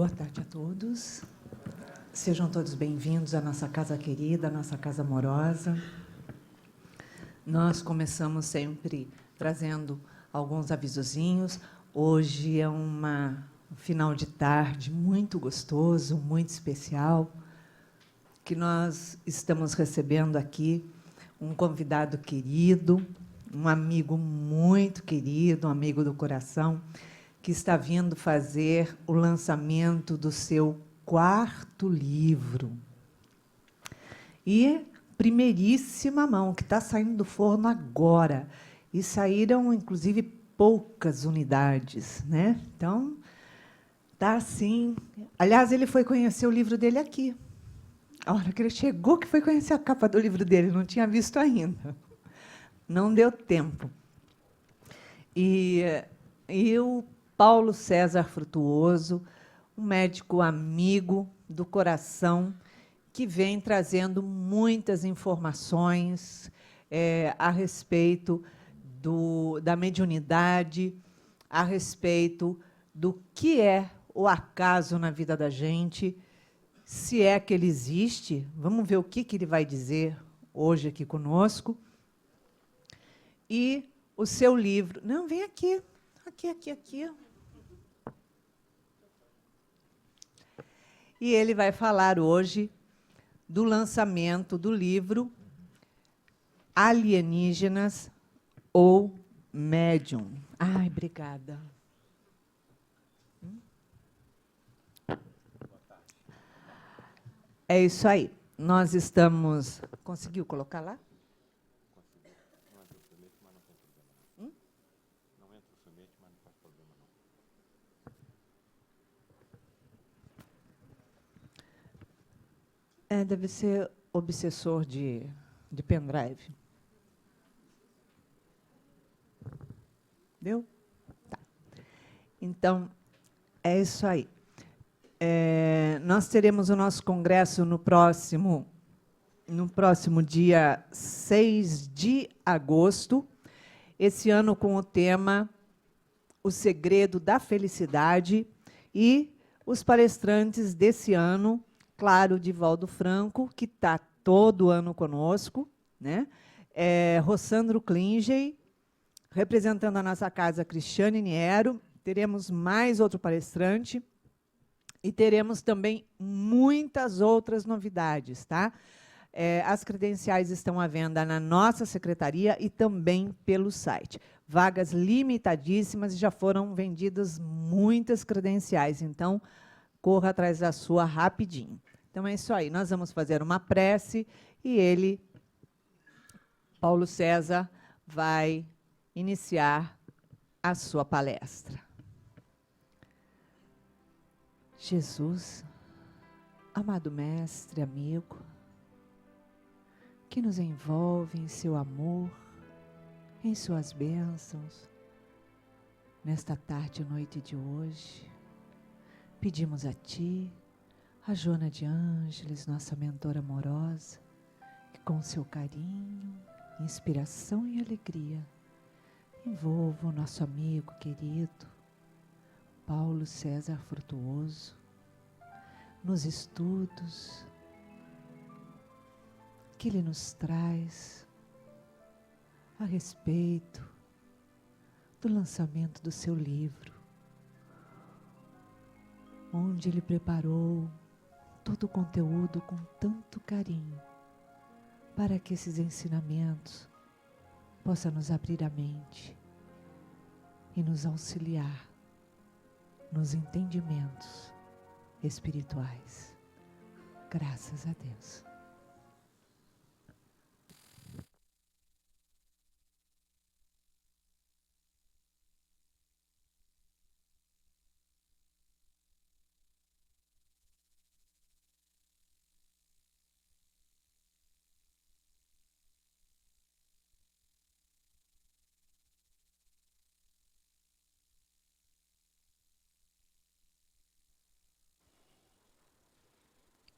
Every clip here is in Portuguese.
Boa tarde a todos. Sejam todos bem-vindos à nossa casa querida, à nossa casa amorosa. Nós começamos sempre trazendo alguns avisozinhos. Hoje é um final de tarde muito gostoso, muito especial, que nós estamos recebendo aqui um convidado querido, um amigo muito querido, um amigo do coração, que está vindo fazer o lançamento do seu 4º livro. E primeiríssima mão, que está saindo do forno agora. E saíram, inclusive, poucas unidades, né? Então, está assim. Aliás, ele foi conhecer o livro dele aqui. A hora que ele chegou, que foi conhecer a capa do livro dele, não tinha visto ainda. Não deu tempo. E o Paulo César Frutuoso, um médico amigo do coração, que vem trazendo muitas informações a respeito da mediunidade, a respeito do que é o acaso na vida da gente, se é que ele existe. Vamos ver o que ele vai dizer hoje aqui conosco. E o seu livro... Não, vem aqui. Aqui. E ele vai falar hoje do lançamento do livro Alienígenas ou Médium. Ai, obrigada. É isso aí. Nós estamos... Conseguiu colocar lá? Consegui. Não entra o filmete, mas não tem problema. Não entra o filmete, mas não faz problema, não. Deve ser obsessor de pendrive. Deu? Tá. Então, é isso aí. Nós teremos o nosso congresso no próximo dia 6 de agosto, esse ano com o tema O Segredo da Felicidade, e os palestrantes desse ano, claro, Divaldo Franco, que está todo ano conosco, né? Rossandro Klingey, representando a nossa casa, Cristiane Niero. Teremos mais outro palestrante e teremos também muitas outras novidades, tá? As credenciais estão à venda na nossa secretaria e também pelo site. Vagas limitadíssimas, e já foram vendidas muitas credenciais, então corra atrás da sua rapidinho. Então é isso aí, nós vamos fazer uma prece e ele, Paulo César, vai iniciar a sua palestra. Jesus, amado mestre, amigo, que nos envolve em seu amor, em suas bênçãos, nesta tarde e noite de hoje, pedimos a Ti, a Joana de Ângeles, nossa mentora amorosa, que com seu carinho, inspiração e alegria, envolva o nosso amigo querido, Paulo César Frutuoso, nos estudos que ele nos traz a respeito do lançamento do seu livro, onde ele preparou todo o conteúdo com tanto carinho, para que esses ensinamentos possam nos abrir a mente e nos auxiliar nos entendimentos espirituais. Graças a Deus.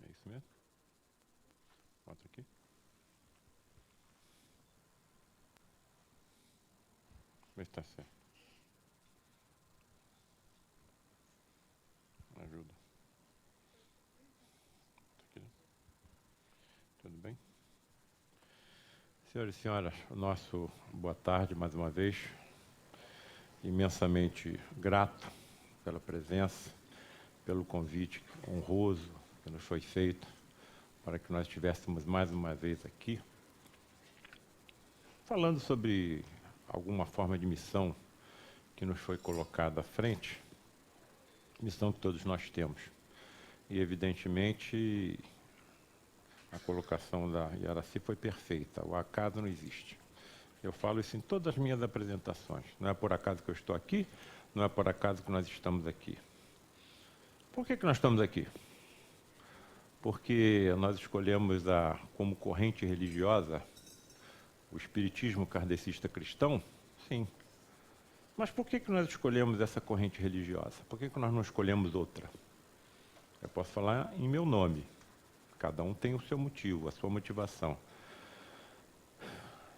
É isso mesmo? Bota aqui. Vê se está certo. Ajuda. Senhoras e senhores, o nosso boa tarde mais uma vez. Imensamente grato pela presença, pelo convite honroso que nos foi feito para que nós estivéssemos mais uma vez aqui, falando sobre alguma forma de missão que nos foi colocada à frente, missão que todos nós temos. E, evidentemente, a colocação da Yaraci foi perfeita, o acaso não existe. Eu falo isso em todas as minhas apresentações. Não é por acaso que eu estou aqui, não é por acaso que nós estamos aqui. Por que nós estamos aqui? Porque nós escolhemos como corrente religiosa o espiritismo kardecista cristão? Sim. Mas por que nós escolhemos essa corrente religiosa? Por que nós não escolhemos outra? Eu posso falar em meu nome. Cada um tem o seu motivo, a sua motivação.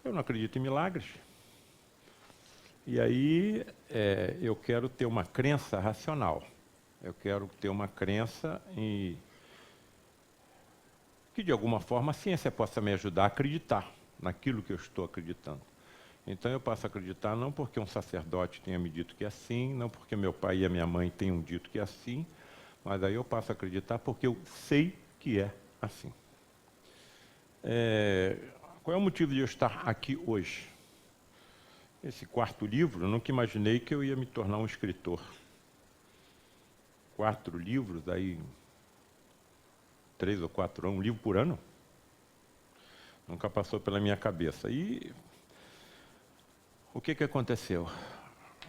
Eu não acredito em milagres. E aí eu quero ter uma crença racional. Eu quero ter uma crença em que, de alguma forma, a ciência possa me ajudar a acreditar naquilo que eu estou acreditando. Então eu passo a acreditar não porque um sacerdote tenha me dito que é assim, não porque meu pai e a minha mãe tenham dito que é assim, mas aí eu passo a acreditar porque eu sei que é assim. Qual é o motivo de eu estar aqui hoje? Esse quarto livro, eu nunca imaginei que eu ia me tornar um escritor. 4 livros, aí 3 ou 4 anos, um livro por ano? Nunca passou pela minha cabeça. E o que aconteceu?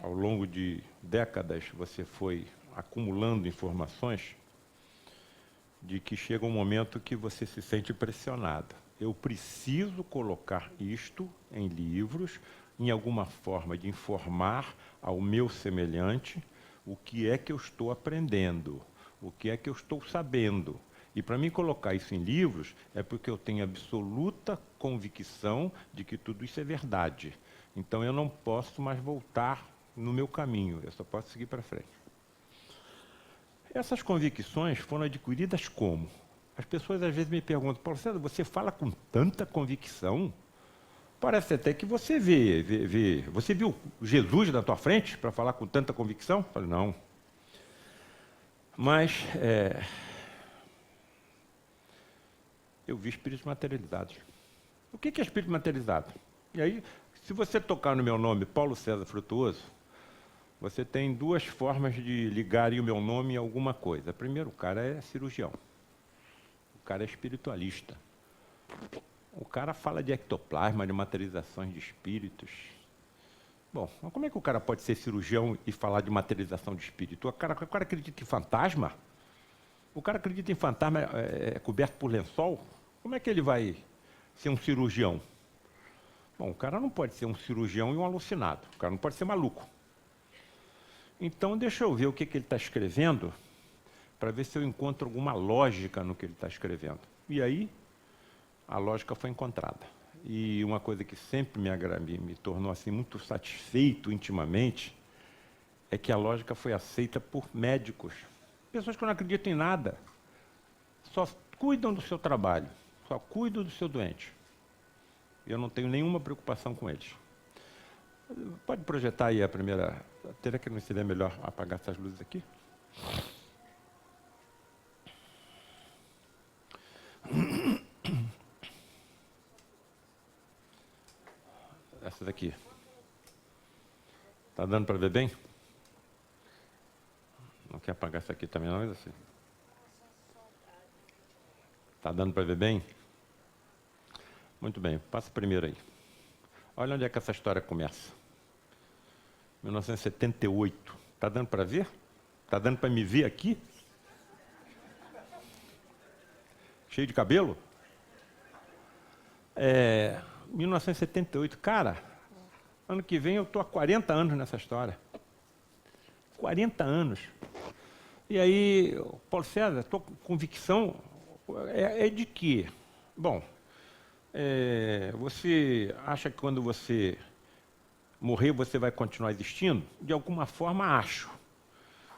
Ao longo de décadas, você foi acumulando informações de que chega um momento que você se sente pressionado. Eu preciso colocar isto em livros, em alguma forma de informar ao meu semelhante o que é que eu estou aprendendo, o que é que eu estou sabendo. E para mim colocar isso em livros é porque eu tenho absoluta convicção de que tudo isso é verdade. Então eu não posso mais voltar no meu caminho, eu só posso seguir para frente. Essas convicções foram adquiridas como? As pessoas às vezes me perguntam, Paulo César, você fala com tanta convicção? Parece até que você Você viu Jesus na tua frente para falar com tanta convicção? Eu falei, não. Mas eu vi espíritos materializados. O que é espírito materializado? E aí, se você tocar no meu nome, Paulo César Frutuoso, você tem 2 formas de ligarem o meu nome a alguma coisa. Primeiro, o cara é cirurgião. O cara é espiritualista. O cara fala de ectoplasma, de materializações de espíritos. Bom, mas como é que o cara pode ser cirurgião e falar de materialização de espírito? O cara acredita em fantasma? O cara acredita em fantasma coberto por lençol? Como é que ele vai ser um cirurgião? Bom, o cara não pode ser um cirurgião e um alucinado. O cara não pode ser maluco. Então, deixa eu ver o que ele está escrevendo, para ver se eu encontro alguma lógica no que ele está escrevendo. E aí, a lógica foi encontrada. E uma coisa que sempre me tornou assim, muito satisfeito intimamente, é que a lógica foi aceita por médicos. Pessoas que não acreditam em nada, só cuidam do seu trabalho, só cuidam do seu doente. Eu não tenho nenhuma preocupação com eles. Pode projetar aí a primeira... Teria que não seria melhor apagar essas luzes aqui? Essa daqui. Está dando para ver bem? Não quer apagar essa aqui também, não? É assim. Está dando para ver bem? Muito bem, passa primeiro aí. Olha onde é que essa história começa. 1978. Está dando para ver? Está dando para me ver aqui? Cheio de cabelo? 1978. Cara, ano que vem eu estou há 40 anos nessa história. 40 anos. E aí, Paulo César, tua convicção é de quê? Bom, você acha que quando você morrer, você vai continuar existindo? De alguma forma, acho.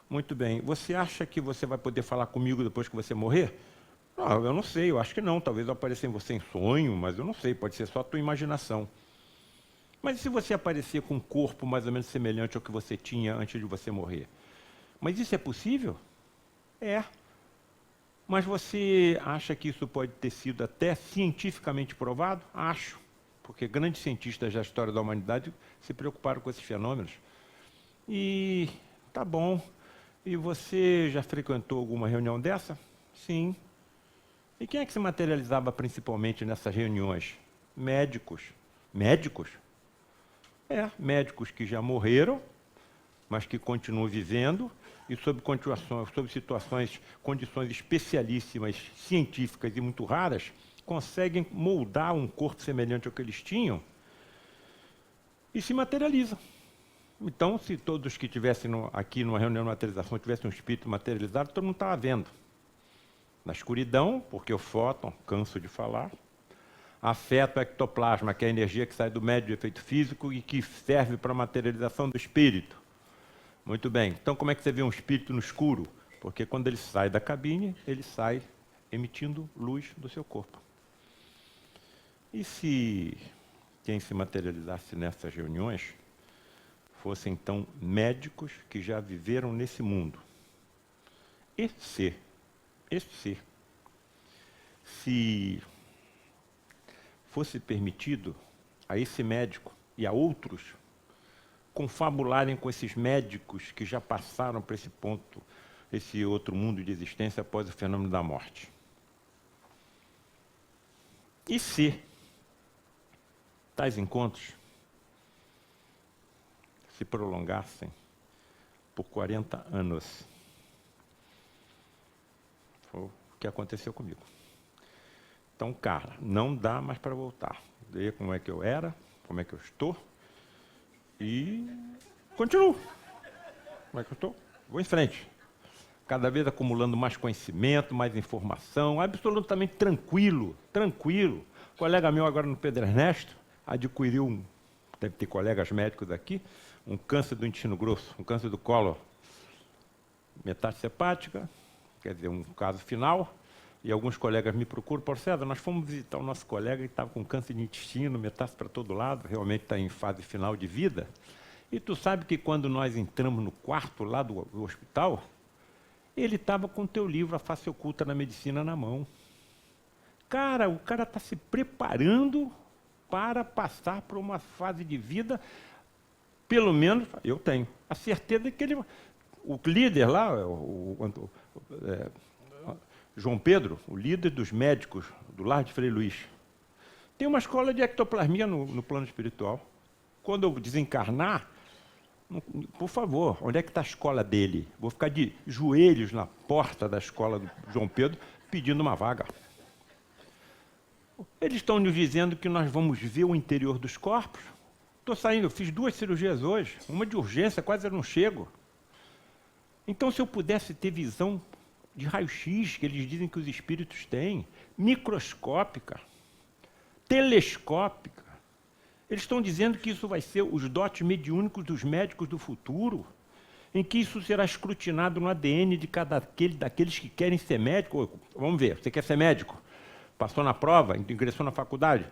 Muito bem. Você acha que você vai poder falar comigo depois que você morrer? Não, eu não sei, eu acho que não. Talvez eu apareça em você em sonho, mas eu não sei, pode ser só a tua imaginação. Mas e se você aparecer com um corpo mais ou menos semelhante ao que você tinha antes de você morrer? Mas isso é possível? É. Mas você acha que isso pode ter sido até cientificamente provado? Acho. Porque grandes cientistas da história da humanidade se preocuparam com esses fenômenos. E tá bom. E você já frequentou alguma reunião dessa? Sim. E quem é que se materializava principalmente nessas reuniões? Médicos. Médicos? Médicos que já morreram, mas que continuam vivendo e sob situações, condições especialíssimas, científicas e muito raras, conseguem moldar um corpo semelhante ao que eles tinham e se materializam. Então, se todos que estivessem aqui numa reunião de materialização tivessem um espírito materializado, todo mundo estava vendo. Na escuridão, porque o fóton, canso de falar, afeta o ectoplasma, que é a energia que sai do médio de efeito físico e que serve para a materialização do espírito. Muito bem. Então, como é que você vê um espírito no escuro? Porque quando ele sai da cabine, ele sai emitindo luz do seu corpo. E se quem se materializasse nessas reuniões fossem, então, médicos que já viveram nesse mundo? E se fosse permitido a esse médico e a outros confabularem com esses médicos que já passaram por esse ponto, esse outro mundo de existência após o fenômeno da morte. E se tais encontros se prolongassem por 40 anos? Foi o que aconteceu comigo. Então, cara, não dá mais para voltar. Veja como é que eu era, como é que eu estou, e continuo. Como é que eu estou? Vou em frente. Cada vez acumulando mais conhecimento, mais informação, absolutamente tranquilo. Um colega meu agora no Pedro Ernesto adquiriu, deve ter colegas médicos aqui, um câncer do intestino grosso, um câncer do colo, metástase hepática, quer dizer, um caso final. E alguns colegas me procuram, Paulo César, nós fomos visitar o nosso colega que estava com câncer de intestino, metástase para todo lado, realmente está em fase final de vida. E tu sabe que quando nós entramos no quarto lá do hospital, ele estava com o teu livro, A Face Oculta na Medicina, na mão. Cara, o cara está se preparando para passar por uma fase de vida, pelo menos, eu tenho a certeza de que ele... O líder lá, João Pedro, o líder dos médicos do Lar de Frei Luís, tem uma escola de ectoplasmia no plano espiritual. Quando eu desencarnar, por favor, onde é que está a escola dele? Vou ficar de joelhos na porta da escola do João Pedro pedindo uma vaga. Eles estão nos dizendo que nós vamos ver o interior dos corpos. Estou saindo, eu fiz 2 cirurgias hoje, uma de urgência, quase eu não chego. Então, se eu pudesse ter visão de raio-x, que eles dizem que os espíritos têm, microscópica, telescópica, eles estão dizendo que isso vai ser os dotes mediúnicos dos médicos do futuro, em que isso será escrutinado no ADN de daqueles que querem ser médico. Vamos ver, você quer ser médico? Passou na prova, ingressou na faculdade?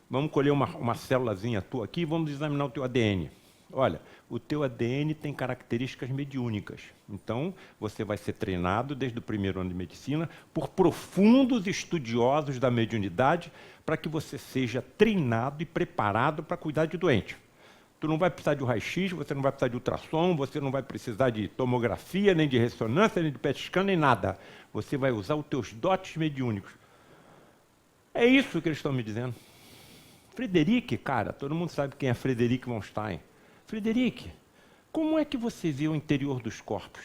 Vamos colher uma célulazinha tua aqui e vamos examinar o teu ADN. Olha, o teu ADN tem características mediúnicas. Então, você vai ser treinado desde o primeiro ano de medicina por profundos estudiosos da mediunidade para que você seja treinado e preparado para cuidar de doente. Tu não vai precisar de raio-x, você não vai precisar de ultrassom, você não vai precisar de tomografia, nem de ressonância, nem de PET scan, nem nada. Você vai usar os teus dotes mediúnicos. É isso que eles estão me dizendo. Frederic, cara, todo mundo sabe quem é Frederic von Stein. Frederic, como é que você vê o interior dos corpos?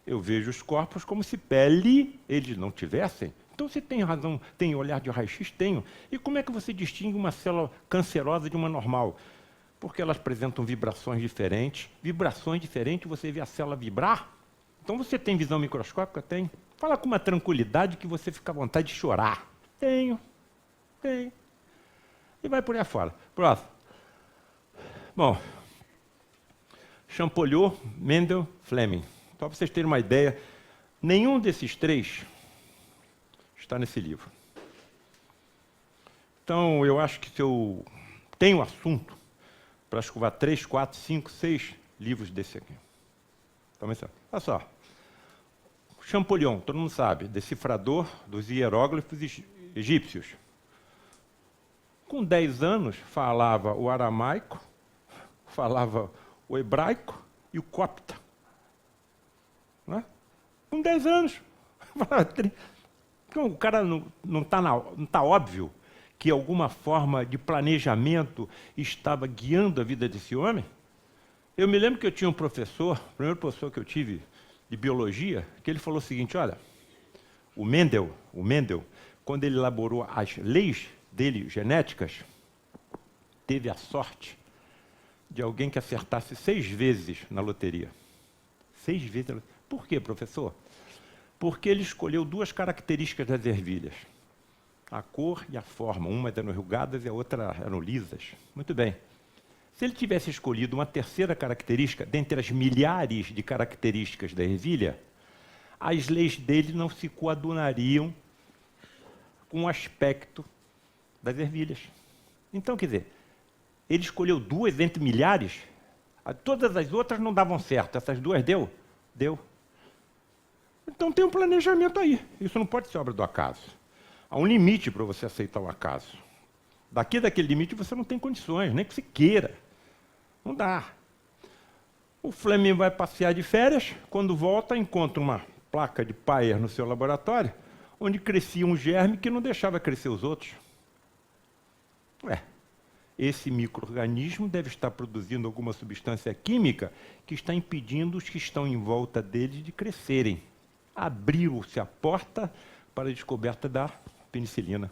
Eu vejo os corpos como se pele eles não tivessem. Então você tem razão, tem olhar de raio-x? Tenho. E como é que você distingue uma célula cancerosa de uma normal? Porque elas apresentam vibrações diferentes. Vibrações diferentes, você vê a célula vibrar? Então você tem visão microscópica? Tem. Fala com uma tranquilidade que você fica à vontade de chorar. Tenho. E vai por aí fora. Próximo. Bom, Champollion, Mendel, Fleming. Só para vocês terem uma ideia, nenhum desses três, está nesse livro. Então, eu acho que se eu tenho assunto para escovar 3, 4, 5, 6 livros desse aqui. Então, olha só. Champollion, todo mundo sabe, decifrador dos hieróglifos egípcios. Com 10 anos, falava o aramaico, falava o hebraico e o copta. Não é? Com 10 anos. O cara não está óbvio que alguma forma de planejamento estava guiando a vida desse homem? Eu me lembro que eu tinha um professor, o primeiro professor que eu tive de biologia, que ele falou o seguinte, olha, o Mendel, quando ele elaborou as leis dele, genéticas, teve a sorte de alguém que acertasse 6 vezes na loteria. 6 vezes. Por quê, professor? Porque ele escolheu 2 características das ervilhas. A cor e a forma. Uma eram enrugadas e a outra eram lisas. Muito bem. Se ele tivesse escolhido uma terceira característica, dentre as milhares de características da ervilha, as leis dele não se coadunariam com o aspecto das ervilhas. Então, quer dizer, ele escolheu 2 entre milhares, todas as outras não davam certo, essas 2 deu? Deu. Então tem um planejamento aí, isso não pode ser obra do acaso. Há um limite para você aceitar o acaso. Daquele limite você não tem condições, nem que você queira. Não dá. O Fleming vai passear de férias, quando volta encontra uma placa de Peyer no seu laboratório, onde crescia um germe que não deixava crescer os outros. Esse micro-organismo deve estar produzindo alguma substância química que está impedindo os que estão em volta dele de crescerem. Abriu-se a porta para a descoberta da penicilina.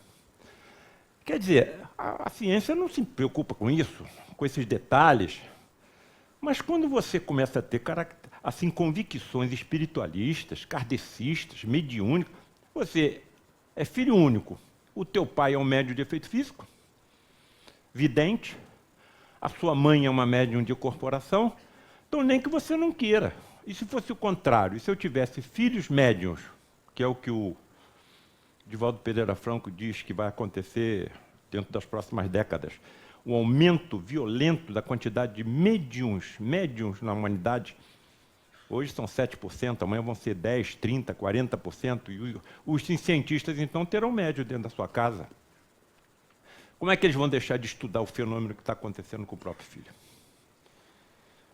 Quer dizer, a ciência não se preocupa com isso, com esses detalhes, mas quando você começa a ter assim, convicções espiritualistas, kardecistas, mediúnicas, você é filho único, o teu pai é um médium de efeito físico, vidente, a sua mãe é uma médium de corporação, então nem que você não queira. E se fosse o contrário, e se eu tivesse filhos médiuns, que é o que o Divaldo Pereira Franco diz que vai acontecer dentro das próximas décadas, um aumento violento da quantidade de médiuns na humanidade. Hoje são 7%, amanhã vão ser 10%, 30%, 40%, e os cientistas, então, terão médium dentro da sua casa. Como é que eles vão deixar de estudar o fenômeno que está acontecendo com o próprio filho?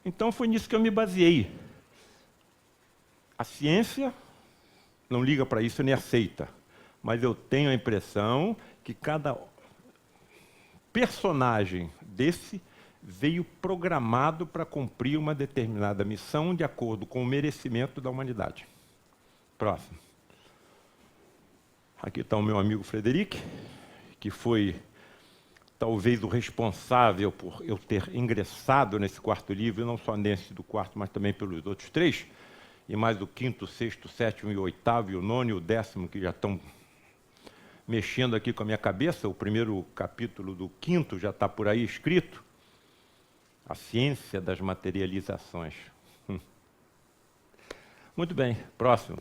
Então, foi nisso que eu me baseei. A ciência não liga para isso nem aceita, mas eu tenho a impressão que cada personagem desse veio programado para cumprir uma determinada missão de acordo com o merecimento da humanidade. Próximo. Aqui está o meu amigo Frederic, que foi talvez o responsável por eu ter ingressado nesse 4º livro, não só nesse do 4º, mas também pelos outros 3, e mais o 5º, 6º, 7º e o 8º, e o 9º e o 10º, que já estão mexendo aqui com a minha cabeça. O primeiro capítulo do 5º já está por aí escrito. A ciência das materializações. Muito bem, próximo.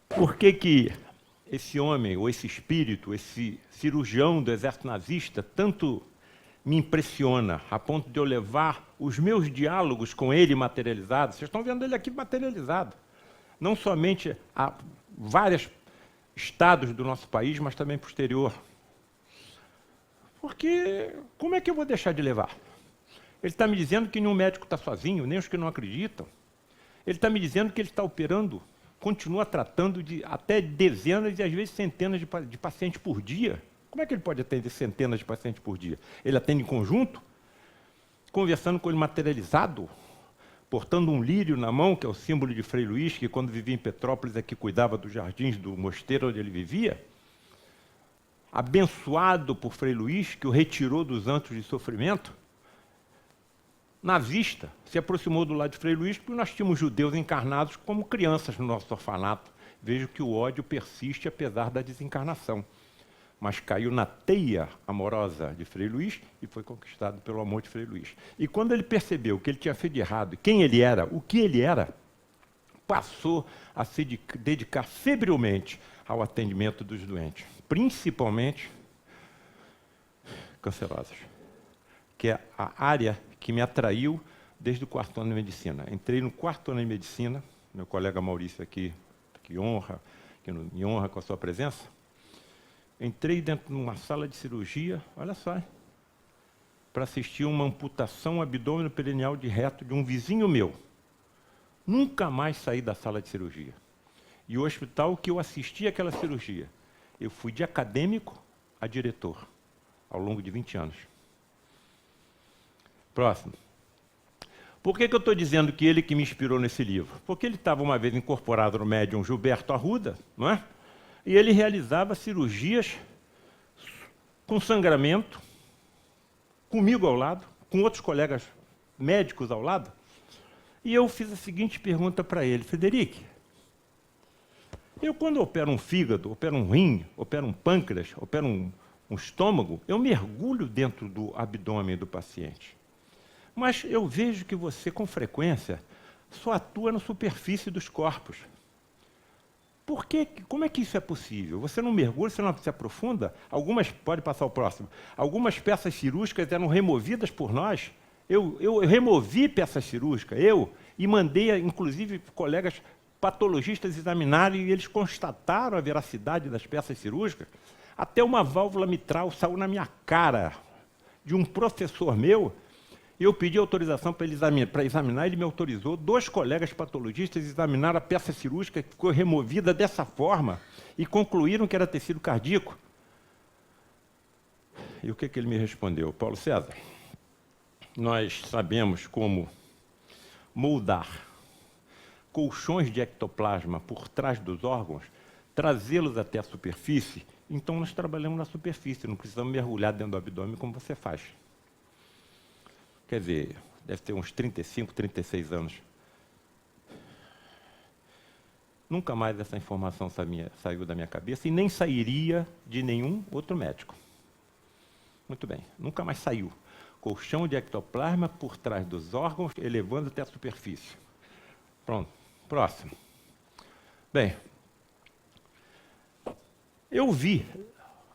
Por que esse homem, ou esse espírito, esse cirurgião do exército nazista, tanto me impressiona, a ponto de eu levar os meus diálogos com ele materializados? Vocês estão vendo ele aqui materializado. Não somente a vários estados do nosso país, mas também para o exterior. Porque como é que eu vou deixar de levar? Ele está me dizendo que nenhum médico está sozinho, nem os que não acreditam. Ele está me dizendo que ele está operando, continua tratando de até dezenas e às vezes centenas de pacientes por dia. Como é que ele pode atender centenas de pacientes por dia? Ele atende em conjunto, conversando com ele materializado, portando um lírio na mão, que é o símbolo de Frei Luís, que quando vivia em Petrópolis é que cuidava dos jardins do mosteiro onde ele vivia, abençoado por Frei Luís, que o retirou dos antros de sofrimento, nazista, se aproximou do lado de Frei Luís, porque nós tínhamos judeus encarnados como crianças no nosso orfanato. Vejo que o ódio persiste apesar da desencarnação. Mas caiu na teia amorosa de Frei Luís e foi conquistado pelo amor de Frei Luís. E quando ele percebeu o que ele tinha feito de errado, quem ele era, o que ele era, passou a se dedicar febrilmente ao atendimento dos doentes, principalmente cancerosas, que é a área que me atraiu desde o 4º ano de medicina. Entrei no 4º ano de medicina, meu colega Maurício aqui, que me honra com a sua presença. Entrei dentro de uma sala de cirurgia, olha só, para assistir uma amputação abdômeno-perineal de reto de um vizinho meu. Nunca mais saí da sala de cirurgia. E o hospital que eu assisti àquela cirurgia, eu fui de acadêmico a diretor, ao longo de 20 anos. Próximo. Por que eu estou dizendo que ele que me inspirou nesse livro? Porque ele estava uma vez incorporado no médium Gilberto Arruda, não é? E ele realizava cirurgias com sangramento, comigo ao lado, com outros colegas médicos ao lado. E eu fiz a seguinte pergunta para ele: Frederic, eu quando opero um fígado, opero um rim, opero um pâncreas, opero um estômago, eu mergulho dentro do abdômen do paciente. Mas eu vejo que você, com frequência, só atua na superfície dos corpos. Por quê? Como é que isso é possível? Você não mergulha, você não se aprofunda? Pode passar o próximo. Algumas peças cirúrgicas eram removidas por nós. Eu removi peças cirúrgicas, e mandei, inclusive, colegas patologistas examinarem, e eles constataram a veracidade das peças cirúrgicas. Até uma válvula mitral saiu na minha cara de um professor meu. Eu pedi autorização para examinar, ele me autorizou. 2 colegas patologistas examinaram a peça cirúrgica que ficou removida dessa forma e concluíram que era tecido cardíaco. E o que ele me respondeu? Paulo César, nós sabemos como moldar colchões de ectoplasma por trás dos órgãos, trazê-los até a superfície, então nós trabalhamos na superfície, não precisamos mergulhar dentro do abdômen como você faz. Quer dizer, deve ter uns 35, 36 anos. Nunca mais essa informação saiu da minha cabeça e nem sairia de nenhum outro médico. Muito bem, nunca mais saiu. Colchão de ectoplasma por trás dos órgãos, elevando até a superfície. Pronto, próximo. Bem, eu vi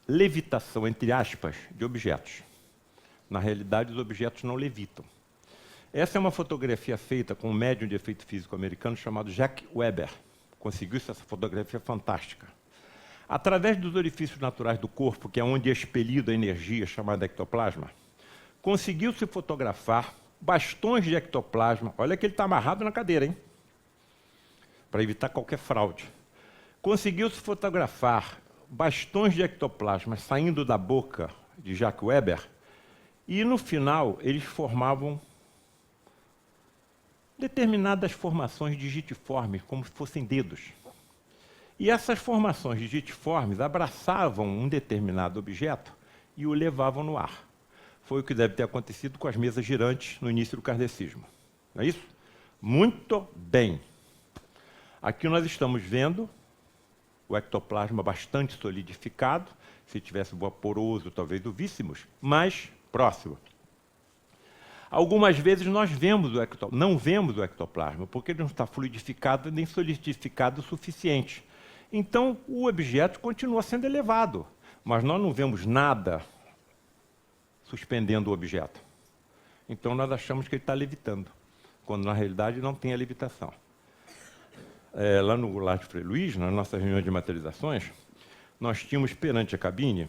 levitação, entre aspas, de objetos. Na realidade, os objetos não levitam. Essa é uma fotografia feita com um médium de efeito físico americano chamado Jack Weber. Conseguiu essa fotografia fantástica. Através dos orifícios naturais do corpo, que é onde é expelido a energia chamada ectoplasma, conseguiu-se fotografar bastões de ectoplasma. Olha que ele está amarrado na cadeira, hein? Para evitar qualquer fraude. Conseguiu-se fotografar bastões de ectoplasma saindo da boca de Jack Weber, e no final eles formavam determinadas formações digitiformes, como se fossem dedos. E essas formações digitiformes abraçavam um determinado objeto e o levavam no ar. Foi o que deve ter acontecido com as mesas girantes no início do kardecismo. Não é isso? Muito bem. Aqui nós estamos vendo o ectoplasma bastante solidificado. Se tivesse vaporoso, talvez o víssemos, mas próximo. Algumas vezes nós não vemos o ectoplasma, porque ele não está fluidificado nem solidificado o suficiente. Então, o objeto continua sendo elevado, mas nós não vemos nada suspendendo o objeto. Então, nós achamos que ele está levitando, quando na realidade não tem a levitação. Lá no Lar de Frei Luís, nas nossas reuniões de materializações, nós tínhamos perante a cabine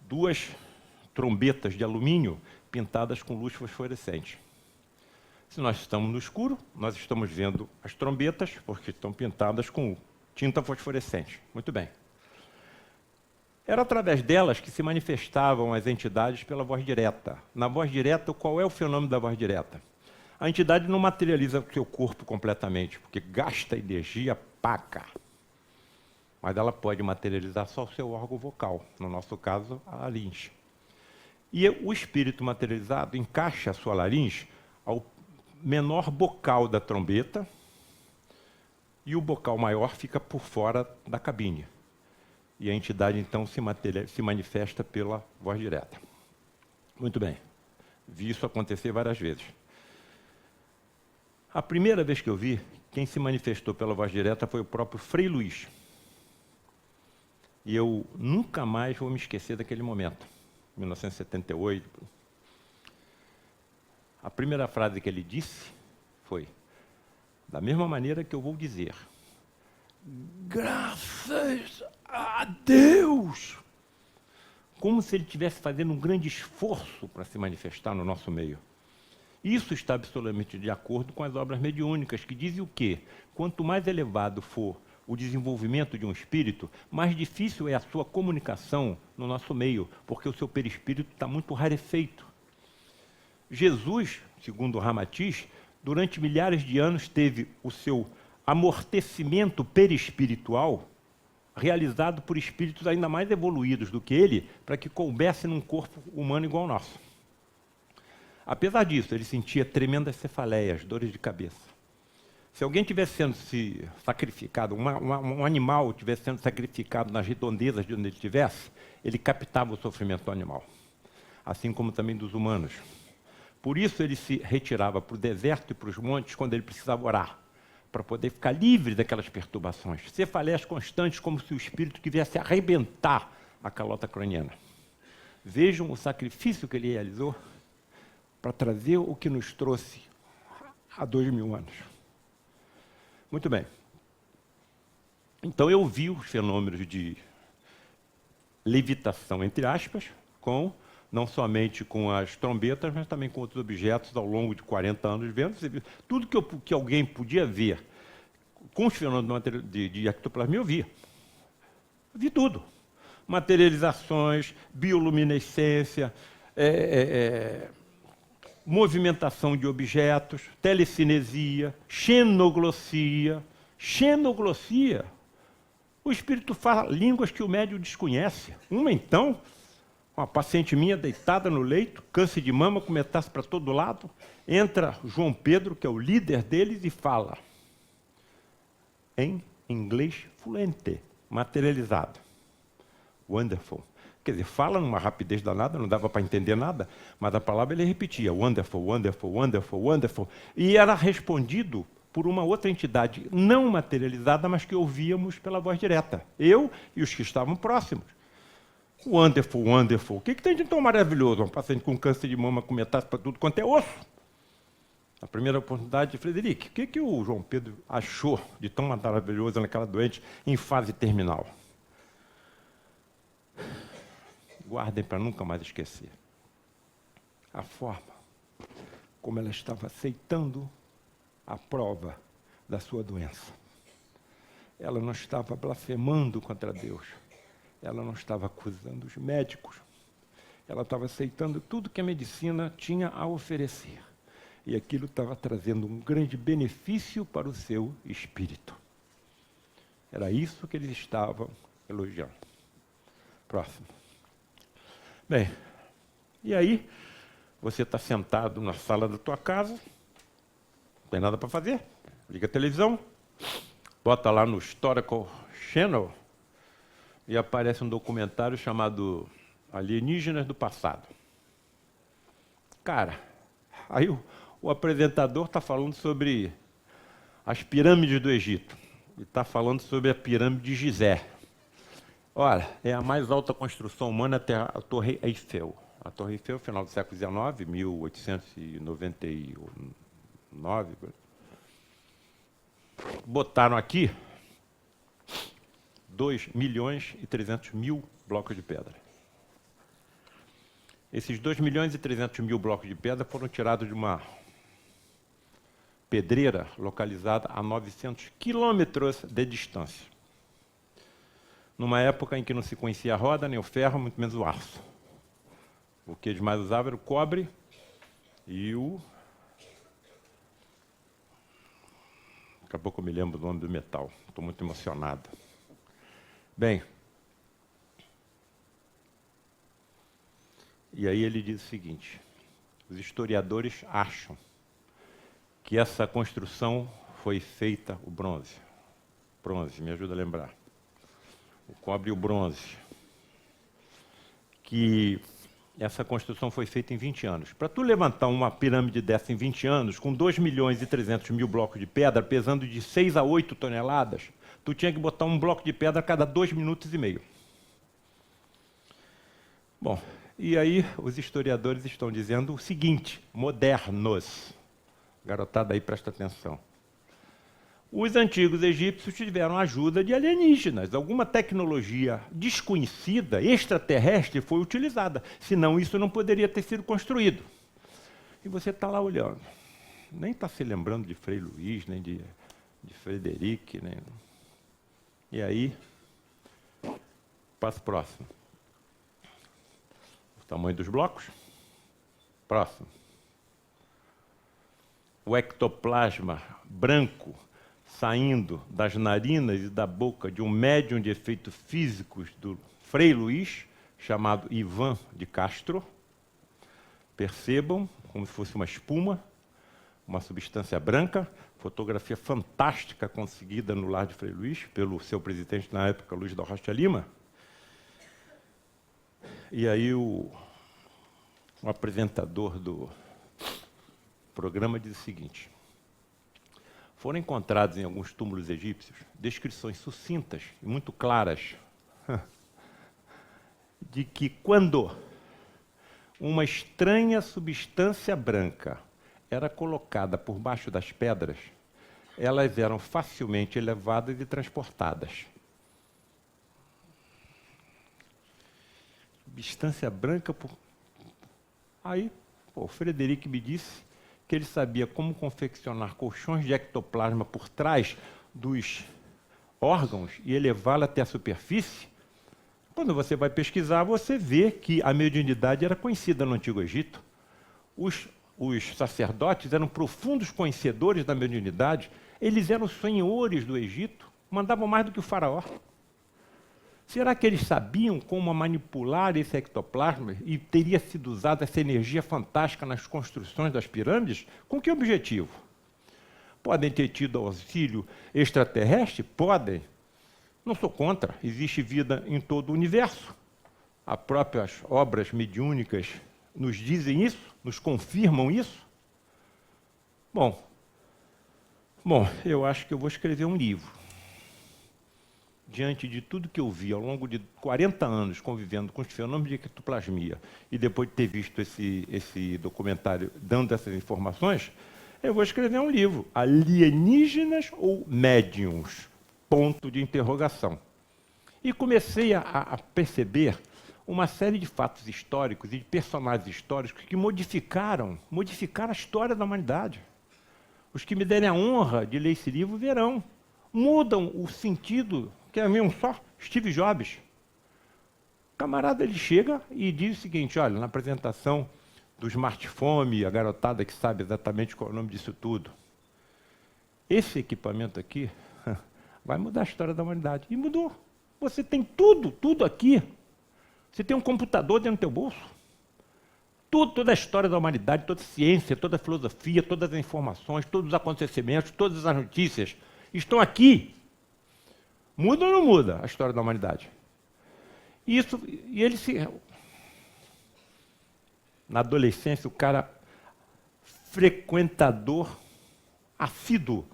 2 trombetas de alumínio pintadas com luz fosforescente. Se nós estamos no escuro, nós estamos vendo as trombetas, porque estão pintadas com tinta fosforescente. Muito bem. Era através delas que se manifestavam as entidades pela voz direta. Na voz direta, qual é o fenômeno da voz direta? A entidade não materializa o seu corpo completamente, porque gasta energia paca. Mas ela pode materializar só o seu órgão vocal, no nosso caso, a laringe. E o espírito materializado encaixa a sua laringe ao menor bocal da trombeta, e o bocal maior fica por fora da cabine. E a entidade, então, se manifesta pela voz direta. Muito bem. Vi isso acontecer várias vezes. A primeira vez que eu vi, quem se manifestou pela voz direta foi o próprio Frei Luís. E eu nunca mais vou me esquecer daquele momento, 1978. A primeira frase que ele disse foi, da mesma maneira que eu vou dizer, graças a Deus! Como se ele estivesse fazendo um grande esforço para se manifestar no nosso meio. Isso está absolutamente de acordo com as obras mediúnicas, que dizem o quê? Quanto mais elevado for o desenvolvimento de um espírito, mais difícil é a sua comunicação no nosso meio, porque o seu perispírito está muito rarefeito. Jesus, segundo Ramatiz, durante milhares de anos teve o seu amortecimento perispiritual realizado por espíritos ainda mais evoluídos do que ele, para que coubesse num corpo humano igual ao nosso. Apesar disso, ele sentia tremendas cefaleias, dores de cabeça. Se alguém estivesse sendo sacrificado, um animal estivesse sendo sacrificado nas redondezas de onde ele estivesse, ele captava o sofrimento do animal, assim como também dos humanos. Por isso ele se retirava para o deserto e para os montes quando ele precisava orar, para poder ficar livre daquelas perturbações. Cefaleias constantes, como se o espírito quisesse arrebentar a calota craniana. Vejam o sacrifício que ele realizou para trazer o que nos trouxe há 2000 anos. Muito bem. Então eu vi os fenômenos de levitação, entre aspas, não somente com as trombetas, mas também com outros objetos ao longo de 40 anos vendo. Tudo que alguém podia ver com os fenômenos de ectoplasmia, eu vi. Vi tudo. Materializações, bioluminescência, movimentação de objetos, telecinesia, xenoglossia. Xenoglossia. O espírito fala línguas que o médium desconhece. Uma, então, uma paciente minha deitada no leito, câncer de mama com metástase para todo lado, entra João Pedro, que é o líder deles, e fala em inglês fluente, materializado. Wonderful. Quer dizer, fala numa rapidez danada, não dava para entender nada, mas a palavra ele repetia, wonderful, wonderful, wonderful, wonderful, e era respondido por uma outra entidade não materializada, mas que ouvíamos pela voz direta. Eu e os que estavam próximos. Wonderful, wonderful. O que tem de tão maravilhoso? Um paciente com câncer de mama com metástase para tudo quanto é osso. A primeira oportunidade de Frederic, o que o João Pedro achou de tão maravilhoso naquela doente em fase terminal? Guardem para nunca mais esquecer. A forma como ela estava aceitando a prova da sua doença. Ela não estava blasfemando contra Deus. Ela não estava acusando os médicos. Ela estava aceitando tudo que a medicina tinha a oferecer. E aquilo estava trazendo um grande benefício para o seu espírito. Era isso que eles estavam elogiando. Próximo. Bem, e aí, você está sentado na sala da tua casa, não tem nada para fazer, liga a televisão, bota lá no Historical Channel e aparece um documentário chamado Alienígenas do Passado. Cara, aí o apresentador está falando sobre as pirâmides do Egito e está falando sobre a pirâmide de Gizé. Olha, é a mais alta construção humana até a Torre Eiffel. A Torre Eiffel, final do século XIX, 1899. Botaram aqui 2.300.000 blocos de pedra. Esses 2.300.000 blocos de pedra foram tirados de uma pedreira localizada a 900 quilômetros de distância. Numa época em que não se conhecia a roda, nem o ferro, muito menos o aço. O que eles mais usavam era o cobre e o... Daqui a pouco eu me lembro do nome do metal. Estou muito emocionado. Bem, e aí ele diz o seguinte, os historiadores acham que essa construção foi feita, o bronze, me ajuda a lembrar, o cobre e o bronze, que essa construção foi feita em 20 anos. Para tu levantar uma pirâmide dessa em 20 anos, com 2.300.000 blocos de pedra, pesando de 6 a 8 toneladas, tu tinha que botar um bloco de pedra a cada 2 minutos e meio. Bom, e aí os historiadores estão dizendo o seguinte, modernos. Garotada aí, presta atenção. Os antigos egípcios tiveram ajuda de alienígenas. Alguma tecnologia desconhecida, extraterrestre, foi utilizada. Senão isso não poderia ter sido construído. E você está lá olhando. Nem está se lembrando de Frei Luís, nem de Frederic. Nem... E aí, passo próximo. O tamanho dos blocos. Próximo. O ectoplasma branco saindo das narinas e da boca de um médium de efeitos físicos do Frei Luís, chamado Ivan de Castro. Percebam, como se fosse uma espuma, uma substância branca, fotografia fantástica conseguida no lar de Frei Luís, pelo seu presidente na época, Luís da Rocha Lima. E aí o apresentador do programa diz o seguinte: foram encontrados em alguns túmulos egípcios descrições sucintas e muito claras de que quando uma estranha substância branca era colocada por baixo das pedras, elas eram facilmente elevadas e transportadas. Substância branca por... Aí, o Frederic me disse que ele sabia como confeccionar colchões de ectoplasma por trás dos órgãos e elevá-la até a superfície. Quando você vai pesquisar, você vê que a mediunidade era conhecida no Antigo Egito. Os sacerdotes eram profundos conhecedores da mediunidade, eles eram senhores do Egito, mandavam mais do que o faraó. Será que eles sabiam como manipular esse ectoplasma e teria sido usada essa energia fantástica nas construções das pirâmides? Com que objetivo? Podem ter tido auxílio extraterrestre? Podem. Não sou contra. Existe vida em todo o universo. As próprias obras mediúnicas nos dizem isso, nos confirmam isso. Bom, eu acho que eu vou escrever um livro. Diante de tudo que eu vi ao longo de 40 anos convivendo com os fenômenos de ectoplasmia e depois de ter visto esse documentário dando essas informações, eu vou escrever um livro, Alienígenas ou Médiuns? Ponto de interrogação. E comecei a perceber uma série de fatos históricos e de personagens históricos que modificaram a história da humanidade. Os que me derem a honra de ler esse livro verão. Mudam o sentido, que é mesmo só Steve Jobs. O camarada ele chega e diz o seguinte: olha, na apresentação do smartphone, a garotada que sabe exatamente qual é o nome disso tudo, esse equipamento aqui vai mudar a história da humanidade. E mudou. Você tem tudo aqui. Você tem um computador dentro do teu bolso. Toda a história da humanidade, toda a ciência, toda a filosofia, todas as informações, todos os acontecimentos, todas as notícias estão aqui. Muda ou não muda a história da humanidade? E ele na adolescência, o cara frequentador assíduo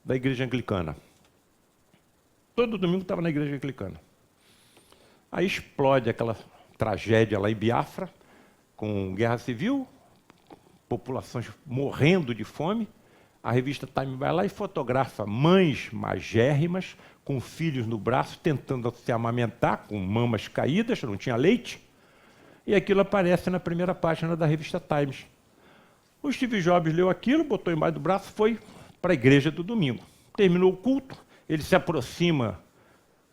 da igreja anglicana. Todo domingo estava na igreja anglicana. Aí explode aquela tragédia lá em Biafra, com guerra civil, populações morrendo de fome. A revista Time vai lá e fotografa mães magérrimas, com filhos no braço, tentando se amamentar, com mamas caídas, não tinha leite. E aquilo aparece na primeira página da revista Times. O Steve Jobs leu aquilo, botou embaixo do braço, foi para a igreja do domingo. Terminou o culto, ele se aproxima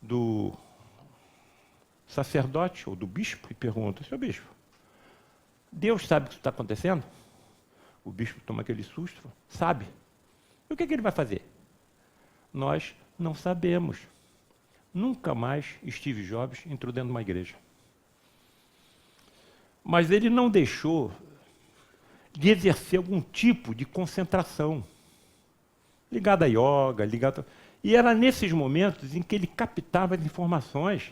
do sacerdote ou do bispo e pergunta: seu bispo, Deus sabe o que está acontecendo? O bispo toma aquele susto, sabe. E o que ele vai fazer? Nós não sabemos. Nunca mais Steve Jobs entrou dentro de uma igreja. Mas ele não deixou de exercer algum tipo de concentração, ligada a yoga, E era nesses momentos em que ele captava as informações.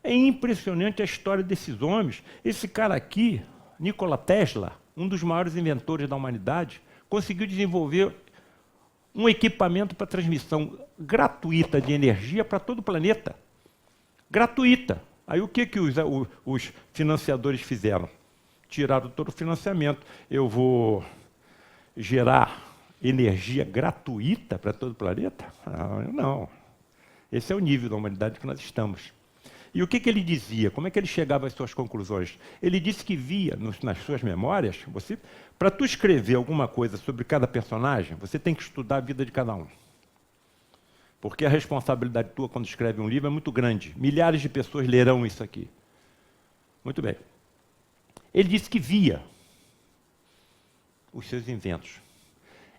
É impressionante a história desses homens. Esse cara aqui, Nikola Tesla, um dos maiores inventores da humanidade, conseguiu desenvolver um equipamento para transmissão gratuita de energia para todo o planeta. Gratuita. Aí o que os financiadores fizeram? Tiraram todo o financiamento. Eu vou gerar energia gratuita para todo o planeta? Não. Esse é o nível da humanidade que nós estamos. E o que ele dizia? Como é que ele chegava às suas conclusões? Ele disse que via nas suas memórias, para tu escrever alguma coisa sobre cada personagem, você tem que estudar a vida de cada um. Porque a responsabilidade tua quando escreve um livro é muito grande. Milhares de pessoas lerão isso aqui. Muito bem. Ele disse que via os seus inventos.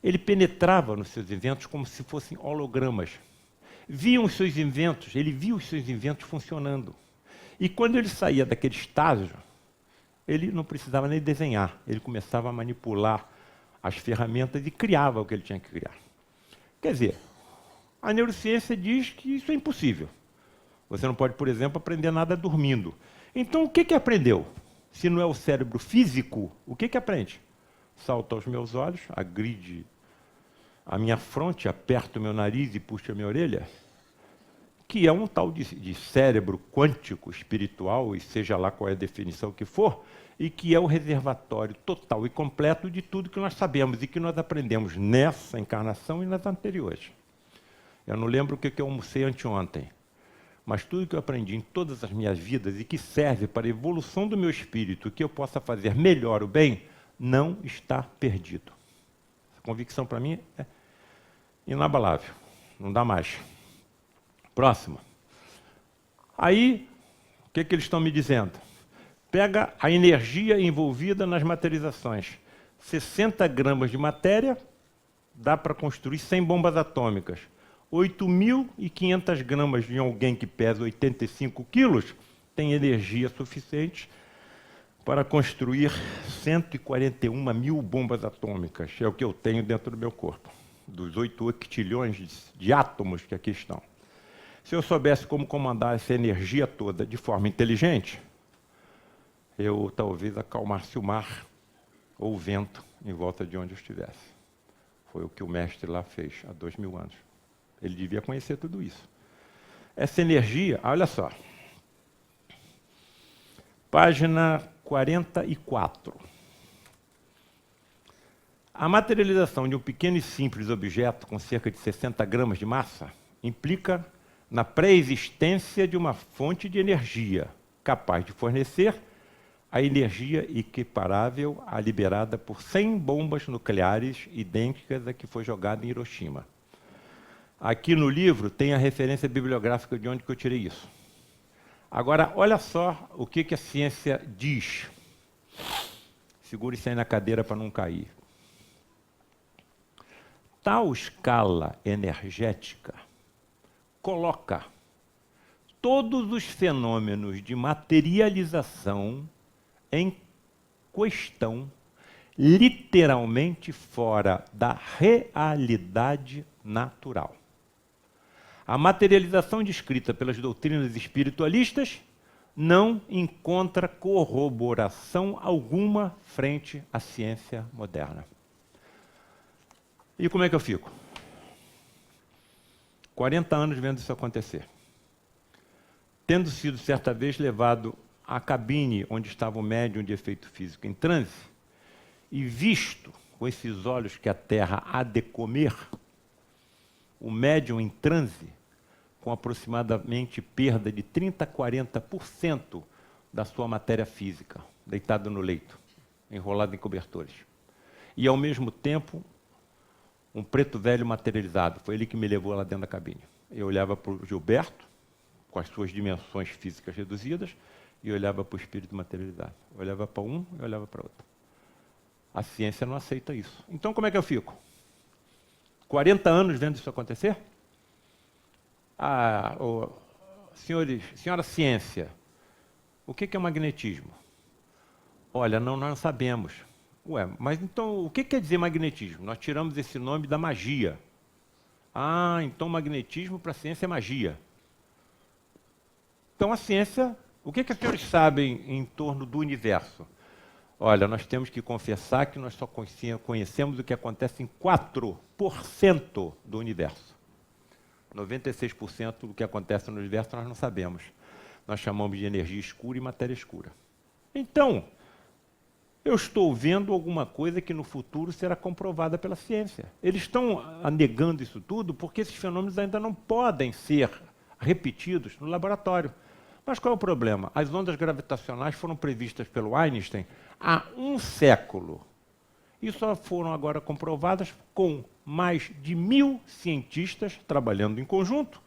Ele penetrava nos seus inventos como se fossem hologramas. Viam os seus inventos, ele via os seus inventos funcionando. E quando ele saía daquele estágio, ele não precisava nem desenhar, ele começava a manipular as ferramentas e criava o que ele tinha que criar. Quer dizer, a neurociência diz que isso é impossível. Você não pode, por exemplo, aprender nada dormindo. Então, o que aprendeu? Se não é o cérebro físico, o que aprende? Salta aos meus olhos, agride a minha fronte, aperta o meu nariz e puxa a minha orelha, que é um tal de cérebro quântico, espiritual, e seja lá qual é a definição que for, e que é o reservatório total e completo de tudo que nós sabemos e que nós aprendemos nessa encarnação e nas anteriores. Eu não lembro o que eu almocei anteontem, mas tudo que eu aprendi em todas as minhas vidas e que serve para a evolução do meu espírito, que eu possa fazer melhor o bem, não está perdido. Essa convicção para mim é inabalável, não dá mais. Próximo. Aí, o que eles estão me dizendo? Pega a energia envolvida nas materializações. 60 gramas de matéria dá para construir 100 bombas atômicas. 8.500 gramas de alguém que pesa 85 quilos tem energia suficiente para construir 141 mil bombas atômicas. É o que eu tenho dentro do meu corpo, dos 8 octilhões de átomos que aqui estão. Se eu soubesse como comandar essa energia toda de forma inteligente, eu talvez acalmasse o mar ou o vento em volta de onde eu estivesse. Foi o que o mestre lá fez há 2000 anos. Ele devia conhecer tudo isso. Essa energia, olha só. Página 44. A materialização de um pequeno e simples objeto com cerca de 60 gramas de massa implica na pré-existência de uma fonte de energia capaz de fornecer a energia equiparável à liberada por 100 bombas nucleares idênticas à que foi jogada em Hiroshima. Aqui no livro tem a referência bibliográfica de onde que eu tirei isso. Agora, olha só o que a ciência diz. Segure-se aí na cadeira para não cair. Tal escala energética coloca todos os fenômenos de materialização em questão literalmente fora da realidade natural. A materialização descrita pelas doutrinas espiritualistas não encontra corroboração alguma frente à ciência moderna. E como é que eu fico? 40 anos vendo isso acontecer. Tendo sido certa vez levado à cabine onde estava o médium de efeito físico em transe e visto com esses olhos que a Terra há de comer, o médium em transe, com aproximadamente perda de 30% a 40% da sua matéria física, deitado no leito, enrolado em cobertores. E, ao mesmo tempo, um preto velho materializado. Foi ele que me levou lá dentro da cabine. Eu olhava para o Gilberto, com as suas dimensões físicas reduzidas, e olhava para o espírito materializado. Eu olhava para um e olhava para outro. A ciência não aceita isso. Então, como é que eu fico? 40 anos vendo isso acontecer? Senhora ciência, o que é magnetismo? Olha, nós não sabemos. Ué, mas então o que quer dizer magnetismo? Nós tiramos esse nome da magia. Ah, então magnetismo para a ciência é magia. Então, a ciência, o que os senhores sabem em torno do universo? Olha, nós temos que confessar que nós só conhecemos o que acontece em 4% do universo. 96% do que acontece no universo nós não sabemos. Nós chamamos de energia escura e matéria escura. Então, eu estou vendo alguma coisa que no futuro será comprovada pela ciência. Eles estão negando isso tudo porque esses fenômenos ainda não podem ser repetidos no laboratório. Mas qual é o problema? As ondas gravitacionais foram previstas pelo Einstein há um século. E só foram agora comprovadas com mais de 1000 cientistas trabalhando em conjunto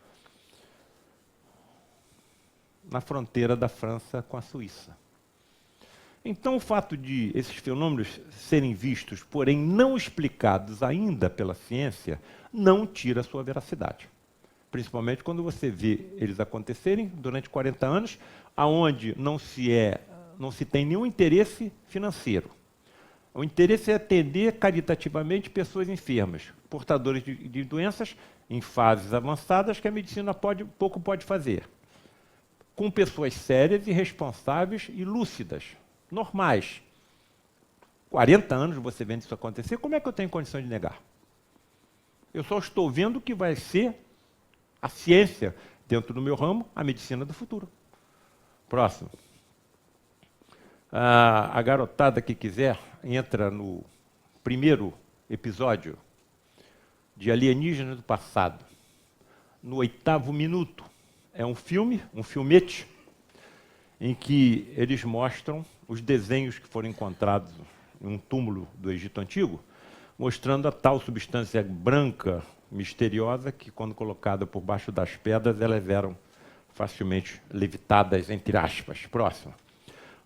na fronteira da França com a Suíça. Então, o fato de esses fenômenos serem vistos, porém não explicados ainda pela ciência, não tira a sua veracidade. Principalmente quando você vê eles acontecerem durante 40 anos, aonde não se tem nenhum interesse financeiro. O interesse é atender caritativamente pessoas enfermas, portadores de doenças em fases avançadas que a medicina pouco pode fazer. Com pessoas sérias e responsáveis e lúcidas, normais. 40 anos você vendo isso acontecer, como é que eu tenho condição de negar? Eu só estou vendo que vai ser a ciência, dentro do meu ramo, a medicina do futuro. Próximo. A garotada que quiser, entra no primeiro episódio de Alienígenas do Passado, no 8º minuto. É um filme, um filmete, em que eles mostram os desenhos que foram encontrados em um túmulo do Egito Antigo, mostrando a tal substância branca, misteriosa, que quando colocada por baixo das pedras, elas eram facilmente levitadas, entre aspas. Próximo.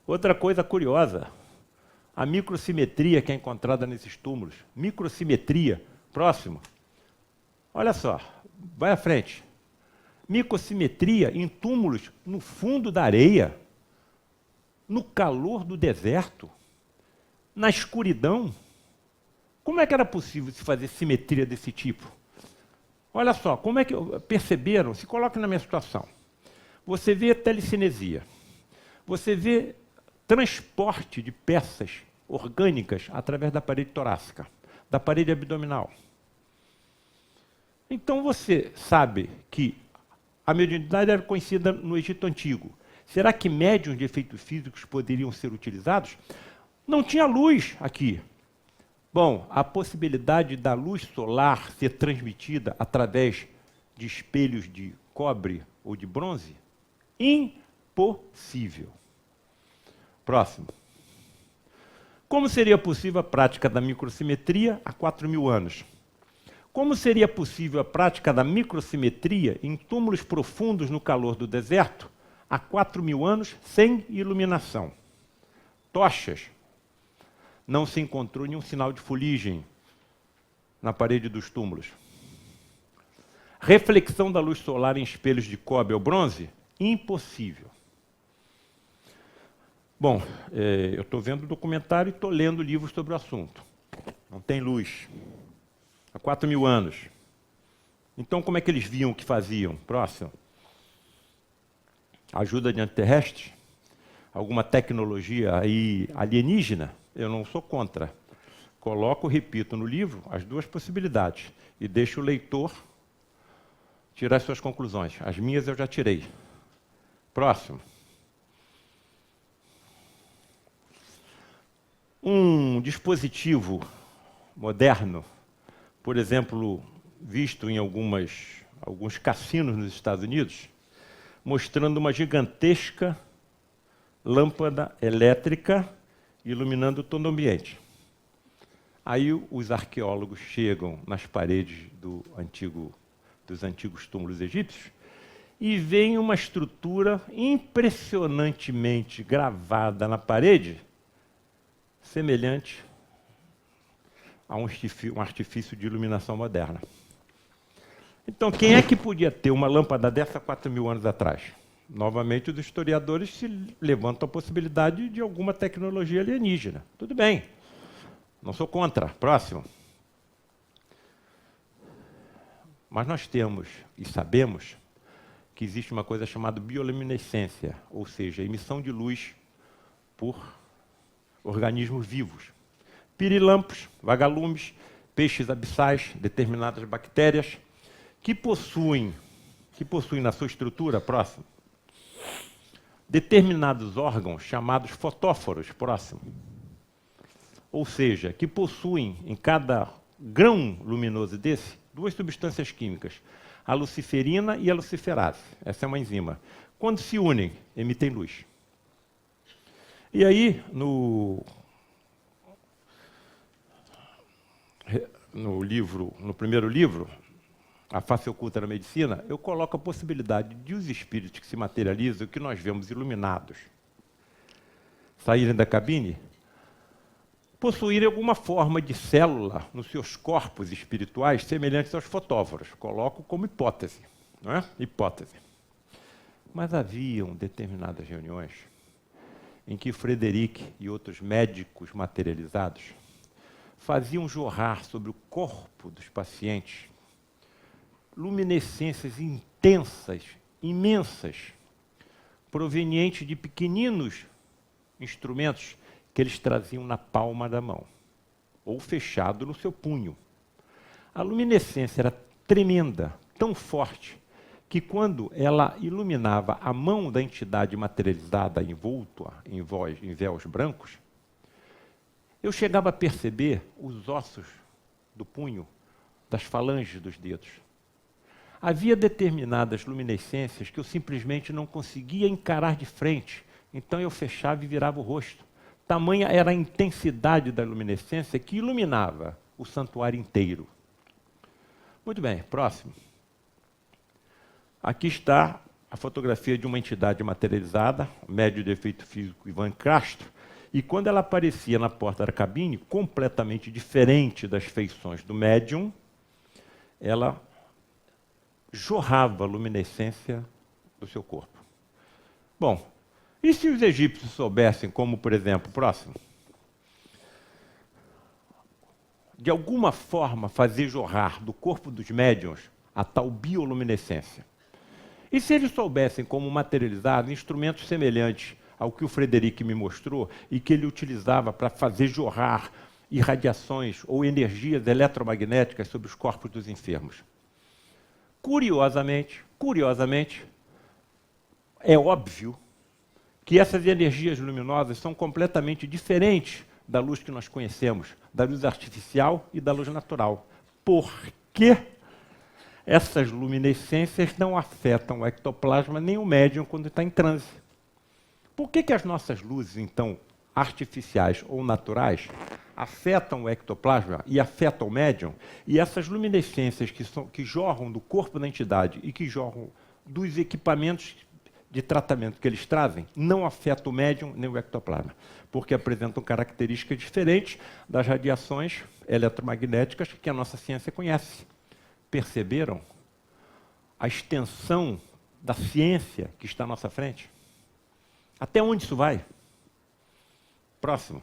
Outra coisa curiosa, a microsimetria que é encontrada nesses túmulos. Microsimetria. Próximo. Olha só, vai à frente. Microsimetria em túmulos no fundo da areia, no calor do deserto, na escuridão. Como é que era possível se fazer simetria desse tipo? Olha só, como é que perceberam? Se coloque na minha situação. Você vê telecinesia, você vê transporte de peças orgânicas através da parede torácica, da parede abdominal. Então você sabe que a mediunidade era conhecida no Egito Antigo. Será que médiuns de efeitos físicos poderiam ser utilizados? Não tinha luz aqui. Bom, a possibilidade da luz solar ser transmitida através de espelhos de cobre ou de bronze? Impossível. Próximo. Como seria possível a prática da microsimetria há 4.000 anos? Como seria possível a prática da microsimetria em túmulos profundos no calor do deserto há 4.000 anos sem iluminação? Tochas. Não se encontrou nenhum sinal de fuligem na parede dos túmulos. Reflexão da luz solar em espelhos de cobre ou bronze? Impossível. Bom, eu estou vendo o documentário e estou lendo livros sobre o assunto. Não tem luz. Há 4.000 anos. Então, como é que eles viam o que faziam? Próximo. Ajuda de terrestre? Alguma tecnologia aí alienígena? Eu não sou contra. Coloco, repito, no livro as duas possibilidades e deixo o leitor tirar suas conclusões. As minhas eu já tirei. Próximo. Um dispositivo moderno, por exemplo, visto em alguns cassinos nos Estados Unidos, mostrando uma gigantesca lâmpada elétrica iluminando todo o ambiente. Aí os arqueólogos chegam nas paredes dos antigos túmulos egípcios e veem uma estrutura impressionantemente gravada na parede, semelhante a um artifício de iluminação moderna. Então, quem é que podia ter uma lâmpada dessa 4.000 anos atrás? Novamente, os historiadores se levantam a possibilidade de alguma tecnologia alienígena. Tudo bem, não sou contra. Próximo. Mas nós temos e sabemos que existe uma coisa chamada bioluminescência, ou seja, emissão de luz por organismos vivos. Pirilampos, vagalumes, peixes abissais, determinadas bactérias, que possuem na sua estrutura, próximo, determinados órgãos chamados fotóforos, próximo. Ou seja, que possuem em cada grão luminoso desse duas substâncias químicas, a luciferina e a luciferase. Essa é uma enzima. Quando se unem, emitem luz. E aí, no primeiro livro, A Face Oculta da Medicina, eu coloco a possibilidade de os espíritos que se materializam, que nós vemos iluminados, saírem da cabine, possuírem alguma forma de célula nos seus corpos espirituais semelhantes aos fotóforos. Coloco como hipótese, não é? Hipótese. Mas haviam determinadas reuniões em que Frederic e outros médicos materializados faziam jorrar sobre o corpo dos pacientes luminescências intensas, imensas, provenientes de pequeninos instrumentos que eles traziam na palma da mão, ou fechado no seu punho. A luminescência era tremenda, tão forte, que quando ela iluminava a mão da entidade materializada envolta em véus brancos, eu chegava a perceber os ossos do punho, das falanges dos dedos. Havia determinadas luminescências que eu simplesmente não conseguia encarar de frente, então eu fechava e virava o rosto. Tamanha era a intensidade da luminescência que iluminava o santuário inteiro. Muito bem, próximo. Aqui está a fotografia de uma entidade materializada, médio de efeito físico Ivan Castro, e quando ela aparecia na porta da cabine, completamente diferente das feições do médium, ela jorrava a luminescência do seu corpo. Bom, e se os egípcios soubessem, como, por exemplo, próximo, de alguma forma fazer jorrar do corpo dos médiuns a tal bioluminescência? E se eles soubessem como materializar instrumentos semelhantes ao que o Frederic me mostrou e que ele utilizava para fazer jorrar irradiações ou energias eletromagnéticas sobre os corpos dos enfermos? Curiosamente, é óbvio que essas energias luminosas são completamente diferentes da luz que nós conhecemos, da luz artificial e da luz natural. Por quê? Essas luminescências não afetam o ectoplasma nem o médium quando está em transe. Por que as nossas luzes, então, artificiais ou naturais, afetam o ectoplasma e afetam o médium, e essas luminescências que jorram do corpo da entidade e que jorram dos equipamentos de tratamento que eles trazem, não afetam o médium nem o ectoplasma, porque apresentam características diferentes das radiações eletromagnéticas que a nossa ciência conhece. Perceberam a extensão da ciência que está à nossa frente? Até onde isso vai? Próximo.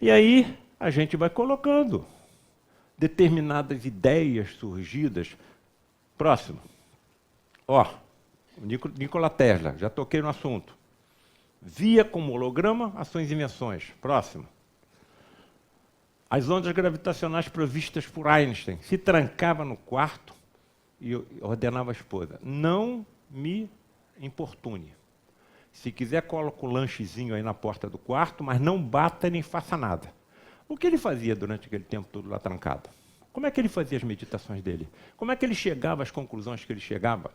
E aí a gente vai colocando determinadas ideias surgidas. Próximo. Ó, Nikola Tesla, já toquei no assunto. Via como holograma as suas invenções. Próximo. As ondas gravitacionais provistas por Einstein. Se trancava no quarto e ordenava à esposa: não me importune. Se quiser, coloca um lanchezinho aí na porta do quarto, mas não bata nem faça nada. O que ele fazia durante aquele tempo todo lá trancado? Como é que ele fazia as meditações dele? Como é que ele chegava às conclusões que ele chegava?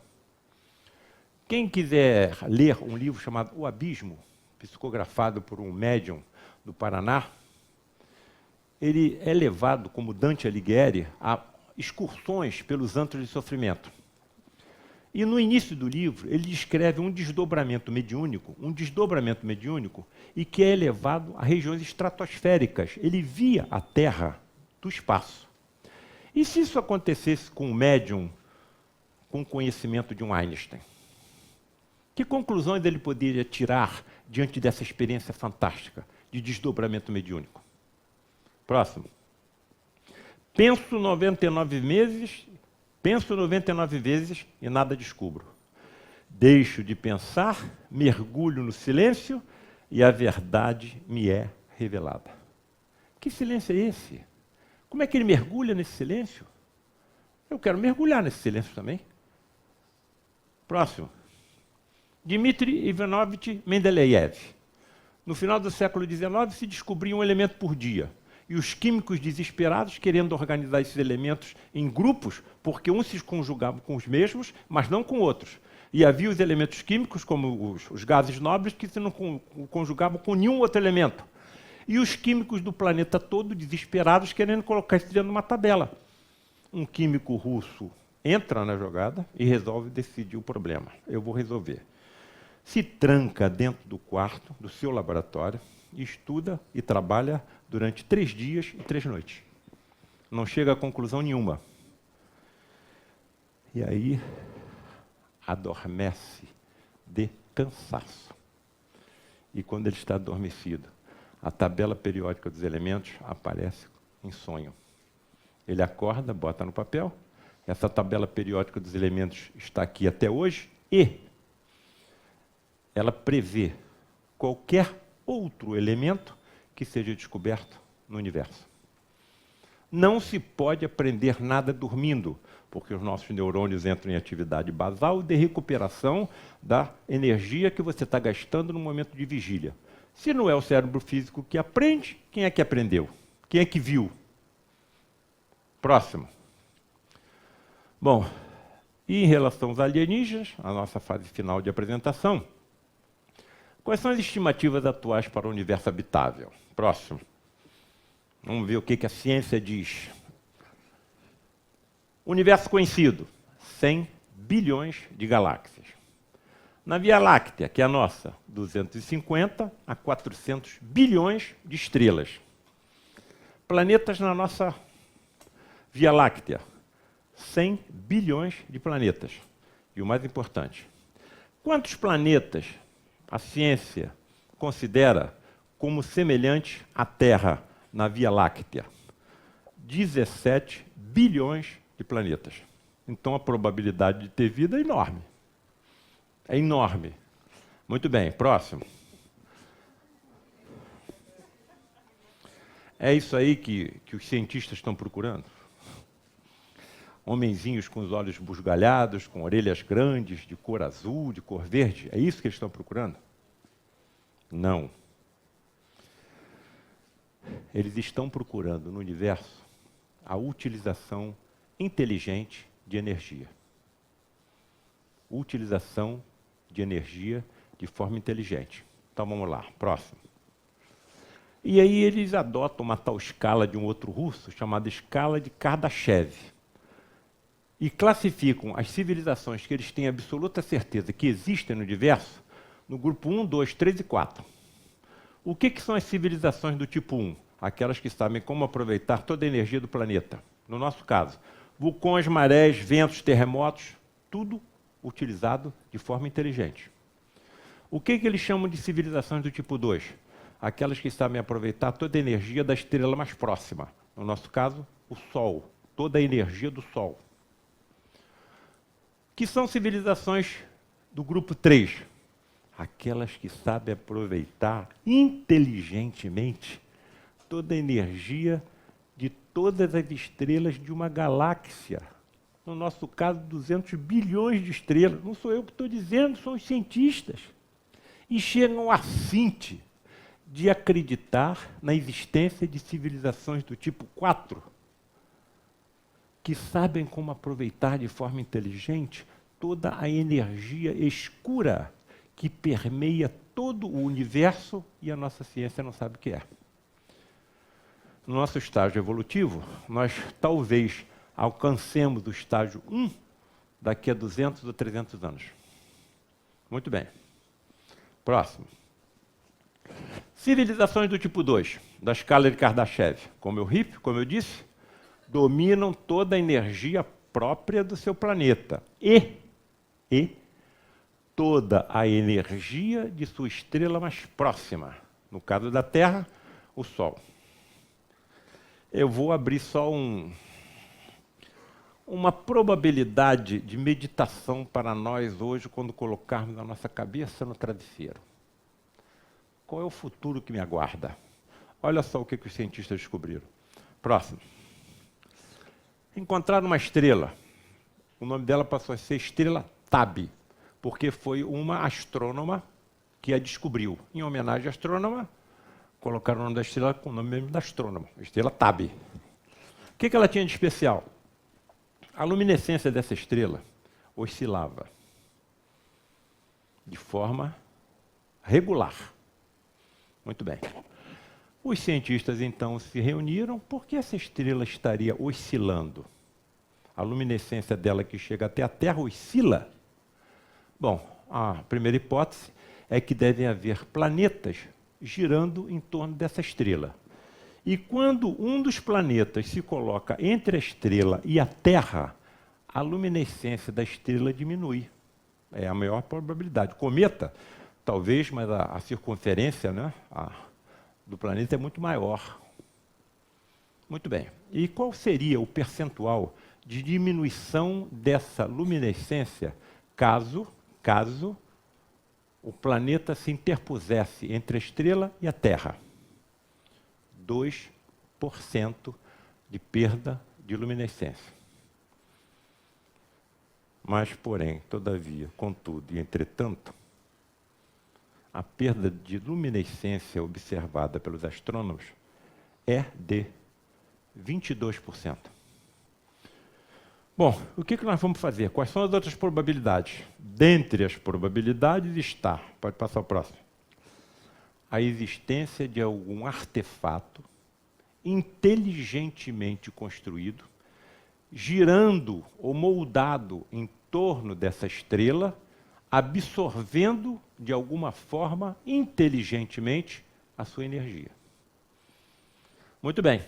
Quem quiser ler um livro chamado O Abismo, psicografado por um médium do Paraná, ele é levado, como Dante Alighieri, a excursões pelos antros de sofrimento. E no início do livro, ele descreve um desdobramento mediúnico, e que é elevado a regiões estratosféricas. Ele via a Terra do espaço. E se isso acontecesse com um médium com o conhecimento de um Einstein? Que conclusões ele poderia tirar diante dessa experiência fantástica de desdobramento mediúnico? Próximo. Penso 99 vezes Penso 99 vezes e nada descubro. Deixo de pensar, mergulho no silêncio e a verdade me é revelada. Que silêncio é esse? Como é que ele mergulha nesse silêncio? Eu quero mergulhar nesse silêncio também. Próximo. Dmitri Ivanovich Mendeleev. No final do século XIX se descobria um elemento por dia. E os químicos desesperados querendo organizar esses elementos em grupos, porque uns se conjugavam com os mesmos, mas não com outros. E havia os elementos químicos, como os gases nobres, que se não conjugavam com nenhum outro elemento. E os químicos do planeta todo, desesperados, querendo colocar isso dentro de uma tabela. Um químico russo entra na jogada e resolve decidir o problema. Eu vou resolver. Se tranca dentro do quarto, do seu laboratório, estuda e trabalha durante 3 dias e 3 noites. Não chega a conclusão nenhuma. E aí, adormece de cansaço. E quando ele está adormecido, a tabela periódica dos elementos aparece em sonho. Ele acorda, bota no papel, essa tabela periódica dos elementos está aqui até hoje e ela prevê qualquer outro elemento que seja descoberto no universo. Não se pode aprender nada dormindo, porque os nossos neurônios entram em atividade basal de recuperação da energia que você está gastando no momento de vigília. Se não é o cérebro físico que aprende, quem é que aprendeu? Quem é que viu? Próximo. Bom, e em relação aos alienígenas, a nossa fase final de apresentação, quais são as estimativas atuais para o universo habitável? Próximo. Vamos ver o que a ciência diz. Universo conhecido, 100 bilhões de galáxias. Na Via Láctea, que é a nossa, 250 a 400 bilhões de estrelas. Planetas na nossa Via Láctea, 100 bilhões de planetas. E o mais importante, quantos planetas a ciência considera como semelhantes à Terra na Via Láctea? 17 bilhões de planetas. Então a probabilidade de ter vida é enorme. É enorme. Muito bem, próximo. É isso aí que os cientistas estão procurando? Homenzinhos com os olhos busgalhados, com orelhas grandes, de cor azul, de cor verde. É isso que eles estão procurando? Não. Eles estão procurando no universo a utilização inteligente de energia. Utilização de energia de forma inteligente. Então vamos lá, próximo. E aí eles adotam uma tal escala de um outro russo, chamada escala de Kardashev. E classificam as civilizações que eles têm absoluta certeza que existem no universo no grupo 1, 2, 3 e 4. O que são as civilizações do tipo 1? Aquelas que sabem como aproveitar toda a energia do planeta. No nosso caso, vulcões, marés, ventos, terremotos, tudo utilizado de forma inteligente. O que eles chamam de civilizações do tipo 2? Aquelas que sabem aproveitar toda a energia da estrela mais próxima. No nosso caso, o Sol. Toda a energia do Sol. Que são civilizações do grupo 3? Aquelas que sabem aproveitar inteligentemente toda a energia de todas as estrelas de uma galáxia. No nosso caso, 200 bilhões de estrelas. Não sou eu que estou dizendo, são os cientistas. E chegam a cinte de acreditar na existência de civilizações do tipo 4, que sabem como aproveitar de forma inteligente toda a energia escura que permeia todo o universo e a nossa ciência não sabe o que é. No nosso estágio evolutivo, nós talvez alcancemos o estágio 1 daqui a 200 ou 300 anos. Muito bem. Próximo. Civilizações do tipo 2, da escala de Kardashev. Como eu disse, dominam toda a energia própria do seu planeta e toda a energia de sua estrela mais próxima. No caso da Terra, o Sol. Eu vou abrir só uma probabilidade de meditação para nós hoje quando colocarmos a nossa cabeça no travesseiro. Qual é o futuro que me aguarda? Olha só o que os cientistas descobriram. Próximo. Encontraram uma estrela. O nome dela passou a ser estrela Tab, porque foi uma astrônoma que a descobriu. Em homenagem à astrônoma, colocaram o nome da estrela com o nome mesmo da astrônoma, estrela Tab. O que ela tinha de especial? A luminescência dessa estrela oscilava de forma regular. Muito bem. Os cientistas, então, se reuniram. Por que essa estrela estaria oscilando? A luminescência dela que chega até a Terra oscila? Bom, a primeira hipótese é que devem haver planetas girando em torno dessa estrela. E quando um dos planetas se coloca entre a estrela e a Terra, a luminescência da estrela diminui. É a maior probabilidade. O cometa, talvez, mas a circunferência, né, do planeta é muito maior. Muito bem. E qual seria o percentual de diminuição dessa luminescência caso o planeta se interpusesse entre a estrela e a Terra? 2% de perda de luminescência. Mas, porém, todavia, contudo e entretanto, a perda de luminescência observada pelos astrônomos é de 22%. Bom, o que nós vamos fazer? Quais são as outras probabilidades? Dentre as probabilidades está, pode passar o próximo, a existência de algum artefato inteligentemente construído, girando ou moldado em torno dessa estrela, absorvendo de alguma forma, inteligentemente, a sua energia. Muito bem.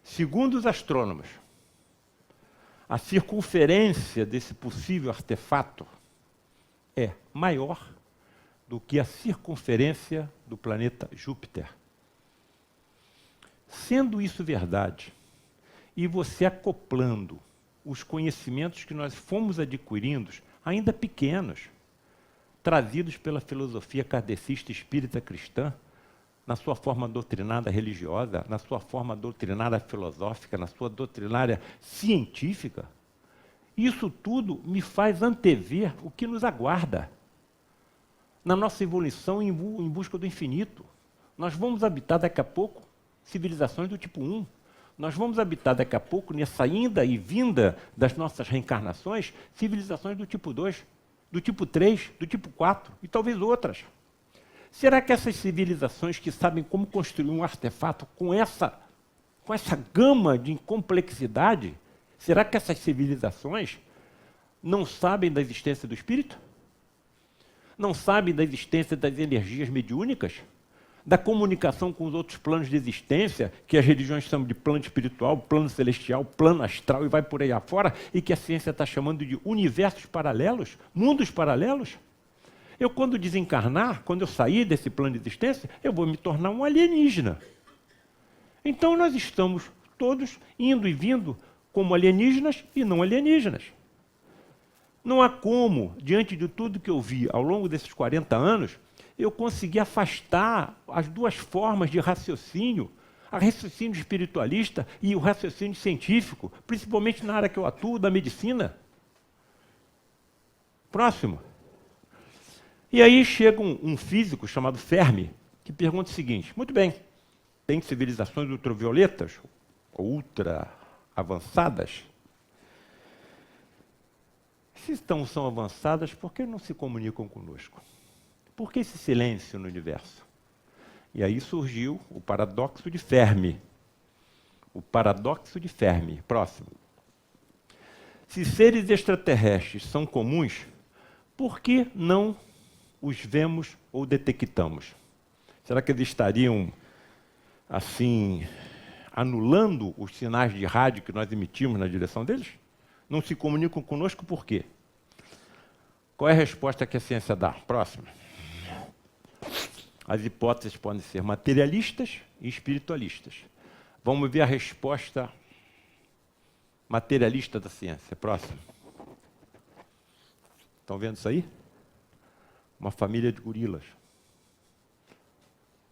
Segundo os astrônomos, a circunferência desse possível artefato é maior do que a circunferência do planeta Júpiter. Sendo isso verdade, e você acoplando os conhecimentos que nós fomos adquirindo, ainda pequenos, trazidos pela filosofia kardecista espírita cristã, na sua forma doutrinária religiosa, na sua forma doutrinária filosófica, na sua doutrinária científica, isso tudo me faz antever o que nos aguarda na nossa evolução em busca do infinito. Nós vamos habitar daqui a pouco civilizações do tipo 1. Nós vamos habitar daqui a pouco, nessa ida e vinda das nossas reencarnações, civilizações do tipo 2, do tipo 3, do tipo 4 e talvez outras. Será que essas civilizações que sabem como construir um artefato com essa gama de complexidade, será que essas civilizações não sabem da existência do espírito? Não sabem da existência das energias mediúnicas? Da comunicação com os outros planos de existência, que as religiões chamam de plano espiritual, plano celestial, plano astral e vai por aí afora, e que a ciência está chamando de universos paralelos, mundos paralelos? Eu, quando desencarnar, quando eu sair desse plano de existência, eu vou me tornar um alienígena. Então nós estamos todos indo e vindo como alienígenas e não alienígenas. Não há como, diante de tudo que eu vi ao longo desses 40 anos, eu consegui afastar as duas formas de raciocínio, o raciocínio espiritualista e o raciocínio científico, principalmente na área que eu atuo, da medicina. Próximo. E aí chega um físico chamado Fermi, que pergunta o seguinte: muito bem, tem civilizações ultravioletas, ultra avançadas? Se são avançadas, por que não se comunicam conosco? Por que esse silêncio no universo? E aí surgiu o paradoxo de Fermi. O paradoxo de Fermi. Próximo. Se seres extraterrestres são comuns, por que não os vemos ou detectamos? Será que eles estariam, assim, anulando os sinais de rádio que nós emitimos na direção deles? Não se comunicam conosco por quê? Qual é a resposta que a ciência dá? Próximo. As hipóteses podem ser materialistas e espiritualistas. Vamos ver a resposta materialista da ciência. Próximo. Estão vendo isso aí? Uma família de gorilas.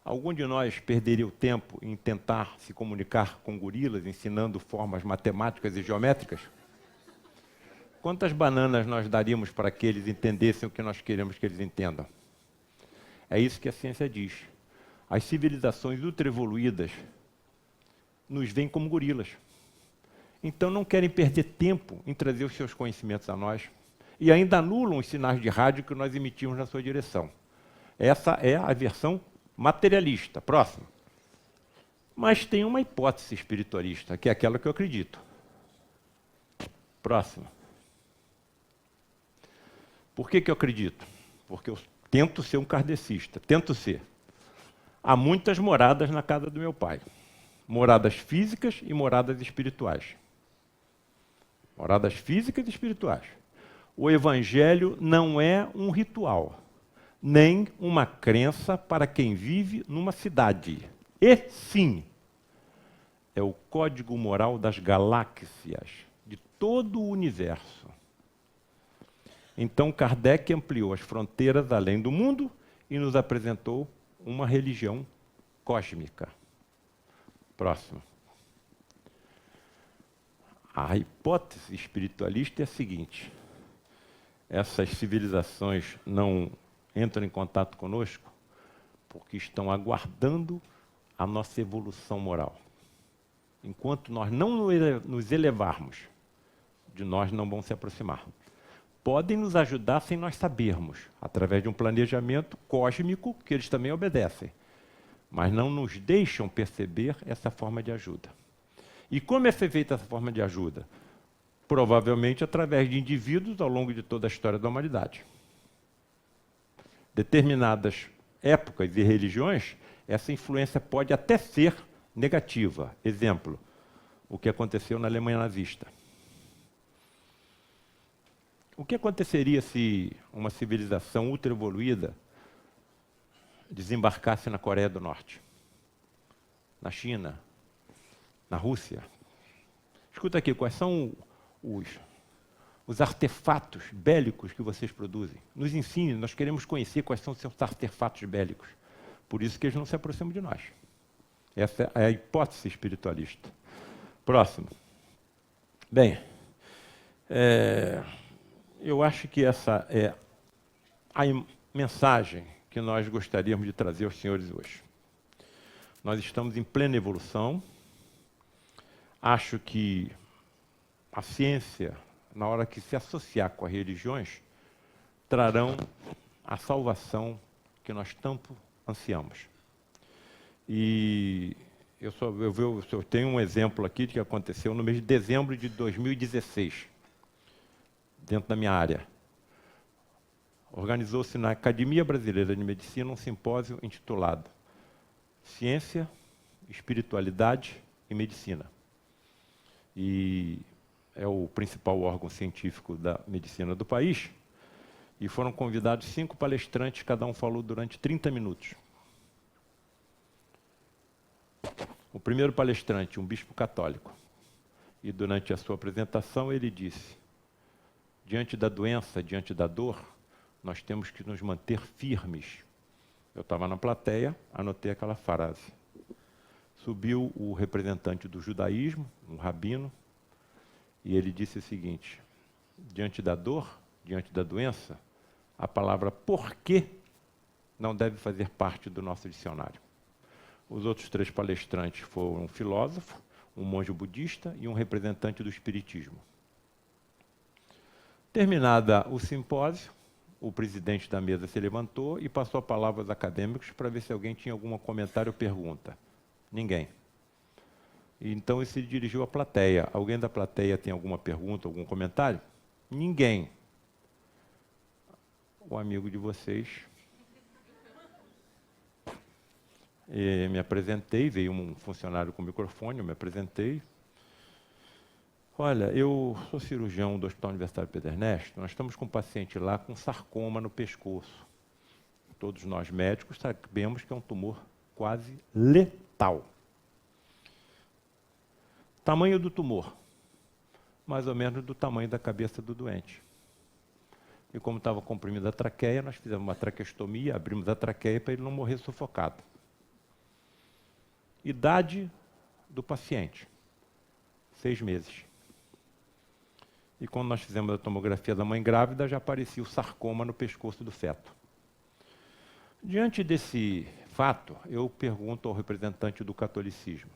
Algum de nós perderia o tempo em tentar se comunicar com gorilas, ensinando formas matemáticas e geométricas? Quantas bananas nós daríamos para que eles entendessem o que nós queremos que eles entendam? É isso que a ciência diz. As civilizações ultraevoluídas nos veem como gorilas. Então não querem perder tempo em trazer os seus conhecimentos a nós e ainda anulam os sinais de rádio que nós emitimos na sua direção. Essa é a versão materialista. Próximo. Mas tem uma hipótese espiritualista, que é aquela que eu acredito. Próximo. Por que eu acredito? Porque eu tento ser um kardecista, tento ser. Há muitas moradas na casa do meu pai. Moradas físicas e moradas espirituais. Moradas físicas e espirituais. O Evangelho não é um ritual, nem uma crença para quem vive numa cidade. E sim, é o código moral das galáxias, de todo o universo. Então Kardec ampliou as fronteiras além do mundo e nos apresentou uma religião cósmica. Próximo. A hipótese espiritualista é a seguinte: essas civilizações não entram em contato conosco porque estão aguardando a nossa evolução moral. Enquanto nós não nos elevarmos, de nós não vão se aproximar. Podem nos ajudar sem nós sabermos, através de um planejamento cósmico que eles também obedecem, mas não nos deixam perceber essa forma de ajuda. E como é feita essa forma de ajuda? Provavelmente através de indivíduos ao longo de toda a história da humanidade. Determinadas épocas e religiões, essa influência pode até ser negativa. Exemplo, o que aconteceu na Alemanha nazista. O que aconteceria se uma civilização ultraevoluída desembarcasse na Coreia do Norte, na China, na Rússia? Escuta aqui, quais são os artefatos bélicos que vocês produzem? Nos ensine, nós queremos conhecer quais são os seus artefatos bélicos. Por isso que eles não se aproximam de nós. Essa é a hipótese espiritualista. Próximo. Bem, eu acho que essa é a mensagem que nós gostaríamos de trazer aos senhores hoje. Nós estamos em plena evolução. Acho que a ciência, na hora que se associar com as religiões, trarão a salvação que nós tanto ansiamos. E eu tenho um exemplo aqui de que aconteceu no mês de dezembro de 2016, dentro da minha área. Organizou-se na Academia Brasileira de Medicina um simpósio intitulado Ciência, Espiritualidade e Medicina. E é o principal órgão científico da medicina do país. E foram convidados 5 palestrantes, cada um falou durante 30 minutos. O primeiro palestrante, um bispo católico, e durante a sua apresentação ele disse: diante da doença, diante da dor, nós temos que nos manter firmes. Eu estava na plateia, anotei aquela frase. Subiu o representante do judaísmo, um rabino, e ele disse o seguinte: diante da dor, diante da doença, a palavra porquê não deve fazer parte do nosso dicionário. Os outros 3 palestrantes foram um filósofo, um monge budista e um representante do espiritismo. Terminada o simpósio, o presidente da mesa se levantou e passou a palavra aos acadêmicos para ver se alguém tinha algum comentário ou pergunta. Ninguém. Então ele se dirigiu à plateia. Alguém da plateia tem alguma pergunta, algum comentário? Ninguém. O amigo de vocês. Me apresentei, veio um funcionário com microfone, eu me apresentei. Olha, eu sou cirurgião do Hospital Universitário Pedro Ernesto, nós estamos com um paciente lá com sarcoma no pescoço. Todos nós médicos sabemos que é um tumor quase letal. Tamanho do tumor, mais ou menos do tamanho da cabeça do doente. E como estava comprimida a traqueia, nós fizemos uma traqueostomia, abrimos a traqueia para ele não morrer sufocado. Idade do paciente, 6 meses. E quando nós fizemos a tomografia da mãe grávida, já aparecia o sarcoma no pescoço do feto. Diante desse fato, eu pergunto ao representante do catolicismo: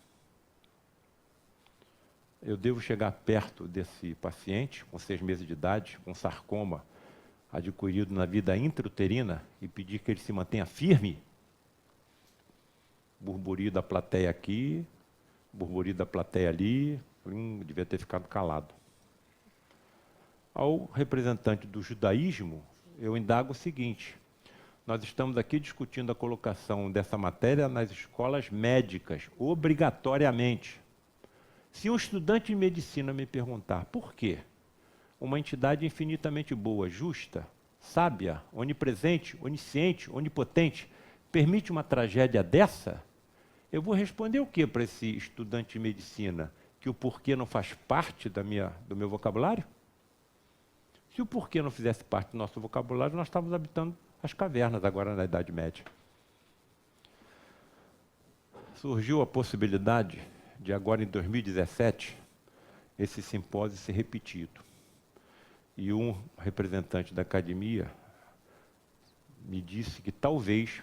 eu devo chegar perto desse paciente, com 6 meses de idade, com sarcoma adquirido na vida intrauterina, e pedir que ele se mantenha firme? Burburinho da plateia aqui, burburinho da plateia ali, devia ter ficado calado. Ao representante do judaísmo, eu indago o seguinte: nós estamos aqui discutindo a colocação dessa matéria nas escolas médicas, obrigatoriamente. Se um estudante de medicina me perguntar por quê uma entidade infinitamente boa, justa, sábia, onipresente, onisciente, onipotente, permite uma tragédia dessa, eu vou responder o quê para esse estudante de medicina? Que o porquê não faz parte do meu vocabulário? Se o porquê não fizesse parte do nosso vocabulário, nós estávamos habitando as cavernas agora na Idade Média. Surgiu a possibilidade de agora em 2017 esse simpósio ser repetido. E um representante da academia me disse que talvez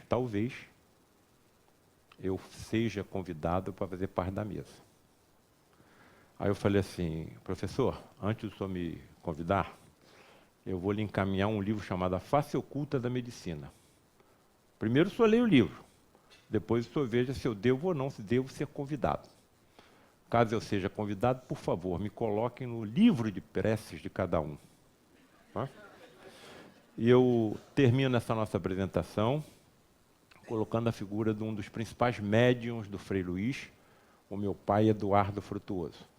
eu seja convidado para fazer parte da mesa. Aí eu falei assim: professor, antes do senhor me convidar, eu vou lhe encaminhar um livro chamado A Face Oculta da Medicina. Primeiro o senhor leia o livro, depois o senhor veja se eu devo ou não se devo ser convidado. Caso eu seja convidado, por favor, me coloquem no livro de preces de cada um. Tá? E eu termino essa nossa apresentação colocando a figura de um dos principais médiuns do Frei Luís, o meu pai Eduardo Frutuoso.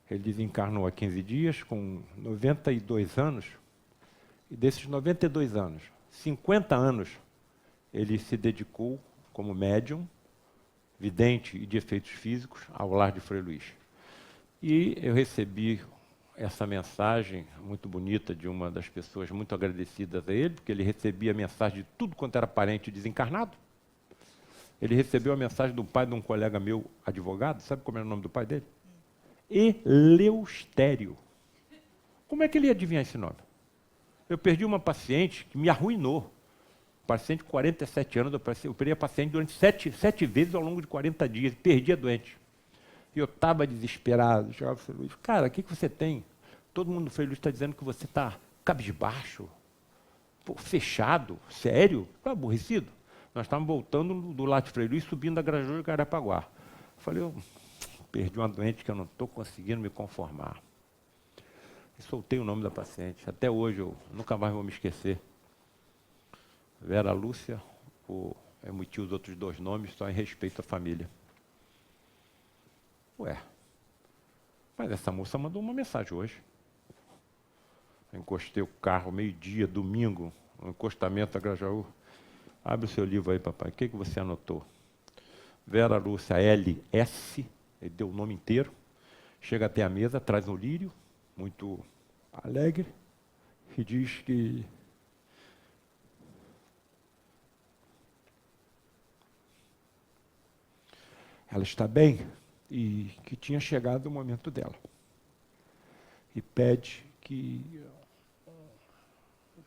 Ele desencarnou há 15 dias, com 92 anos, e desses 92 anos, 50 anos, ele se dedicou como médium, vidente e de efeitos físicos, ao lar de Frei Luís. E eu recebi essa mensagem muito bonita de uma das pessoas muito agradecidas a ele, porque ele recebia a mensagem de tudo quanto era parente desencarnado. Ele recebeu a mensagem do pai de um colega meu, advogado. Sabe como era o nome do pai dele? Eleustério. Como é que ele ia adivinhar esse nome? Eu perdi uma paciente que me arruinou. Paciente de 47 anos, eu perdi a paciente durante 7 vezes ao longo de 40 dias, perdi a doente. E eu estava desesperado, chegava para o Frei Luís: cara, o que você tem? Todo mundo do Frei Luís está dizendo que você está cabisbaixo, fechado, sério, está aborrecido. Nós estávamos voltando do lado de Frei Luís, subindo a Grajaú de Carapaguá. Falei: eu perdi uma doente que eu não estou conseguindo me conformar. E soltei o nome da paciente. Até hoje eu nunca mais vou me esquecer. Vera Lúcia, eu omiti os outros 2 nomes só em respeito à família. Ué, mas essa moça mandou uma mensagem hoje. Eu encostei o carro meio-dia, domingo, no encostamento da Grajaú. Abre o seu livro aí, papai. O que você anotou? Vera Lúcia LS, ele deu o nome inteiro. Chega até a mesa, traz um lírio, muito alegre, e diz que ela está bem e que tinha chegado o momento dela. E pede que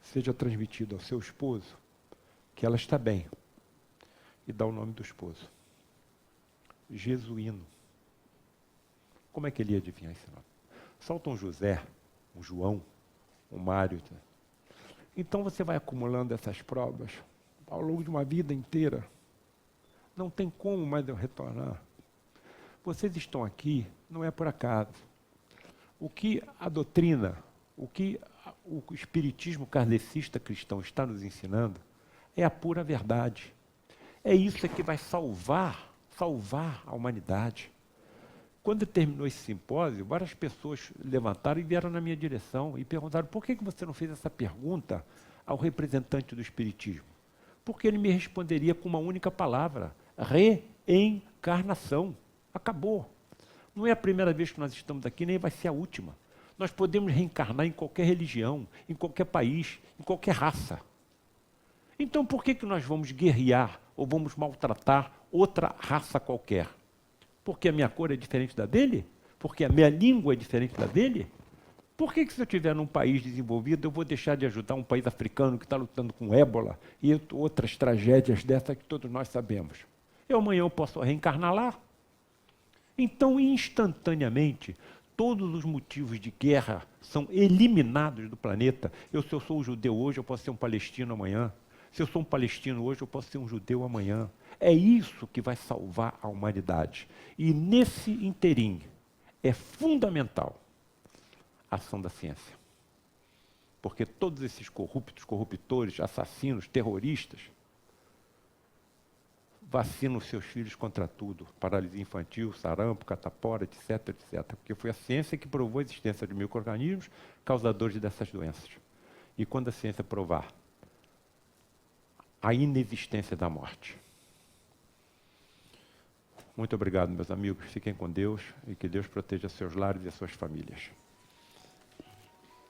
seja transmitido ao seu esposo que ela está bem. E dá o nome do esposo. Jesuíno. Como é que ele ia adivinhar esse nome? Solta um José, um João, um Mário. Então você vai acumulando essas provas ao longo de uma vida inteira. Não tem como mais eu retornar. Vocês estão aqui, não é por acaso. O que a doutrina, o que o espiritismo kardecista cristão está nos ensinando é a pura verdade. É isso que vai salvar a humanidade. Quando terminou esse simpósio, várias pessoas levantaram e vieram na minha direção e perguntaram: por que você não fez essa pergunta ao representante do espiritismo? Porque ele me responderia com uma única palavra: reencarnação. Acabou. Não é a primeira vez que nós estamos aqui, nem vai ser a última. Nós podemos reencarnar em qualquer religião, em qualquer país, em qualquer raça. Então por que nós vamos guerrear ou vamos maltratar outra raça qualquer? Porque a minha cor é diferente da dele? Porque a minha língua é diferente da dele? Por que se eu estiver num país desenvolvido, eu vou deixar de ajudar um país africano que está lutando com ébola e outras tragédias dessas que todos nós sabemos? Amanhã eu posso reencarnar lá. Então, instantaneamente, todos os motivos de guerra são eliminados do planeta. Se eu sou um judeu hoje, eu posso ser um palestino amanhã. Se eu sou um palestino hoje, eu posso ser um judeu amanhã. É isso que vai salvar a humanidade. E nesse interim é fundamental a ação da ciência. Porque todos esses corruptos, corruptores, assassinos, terroristas, vacinam seus filhos contra tudo. Paralisia infantil, sarampo, catapora, etc, etc. Porque foi a ciência que provou a existência de micro-organismos causadores dessas doenças. E quando a ciência provar a inexistência da morte. Muito obrigado, meus amigos. Fiquem com Deus e que Deus proteja seus lares e as suas famílias.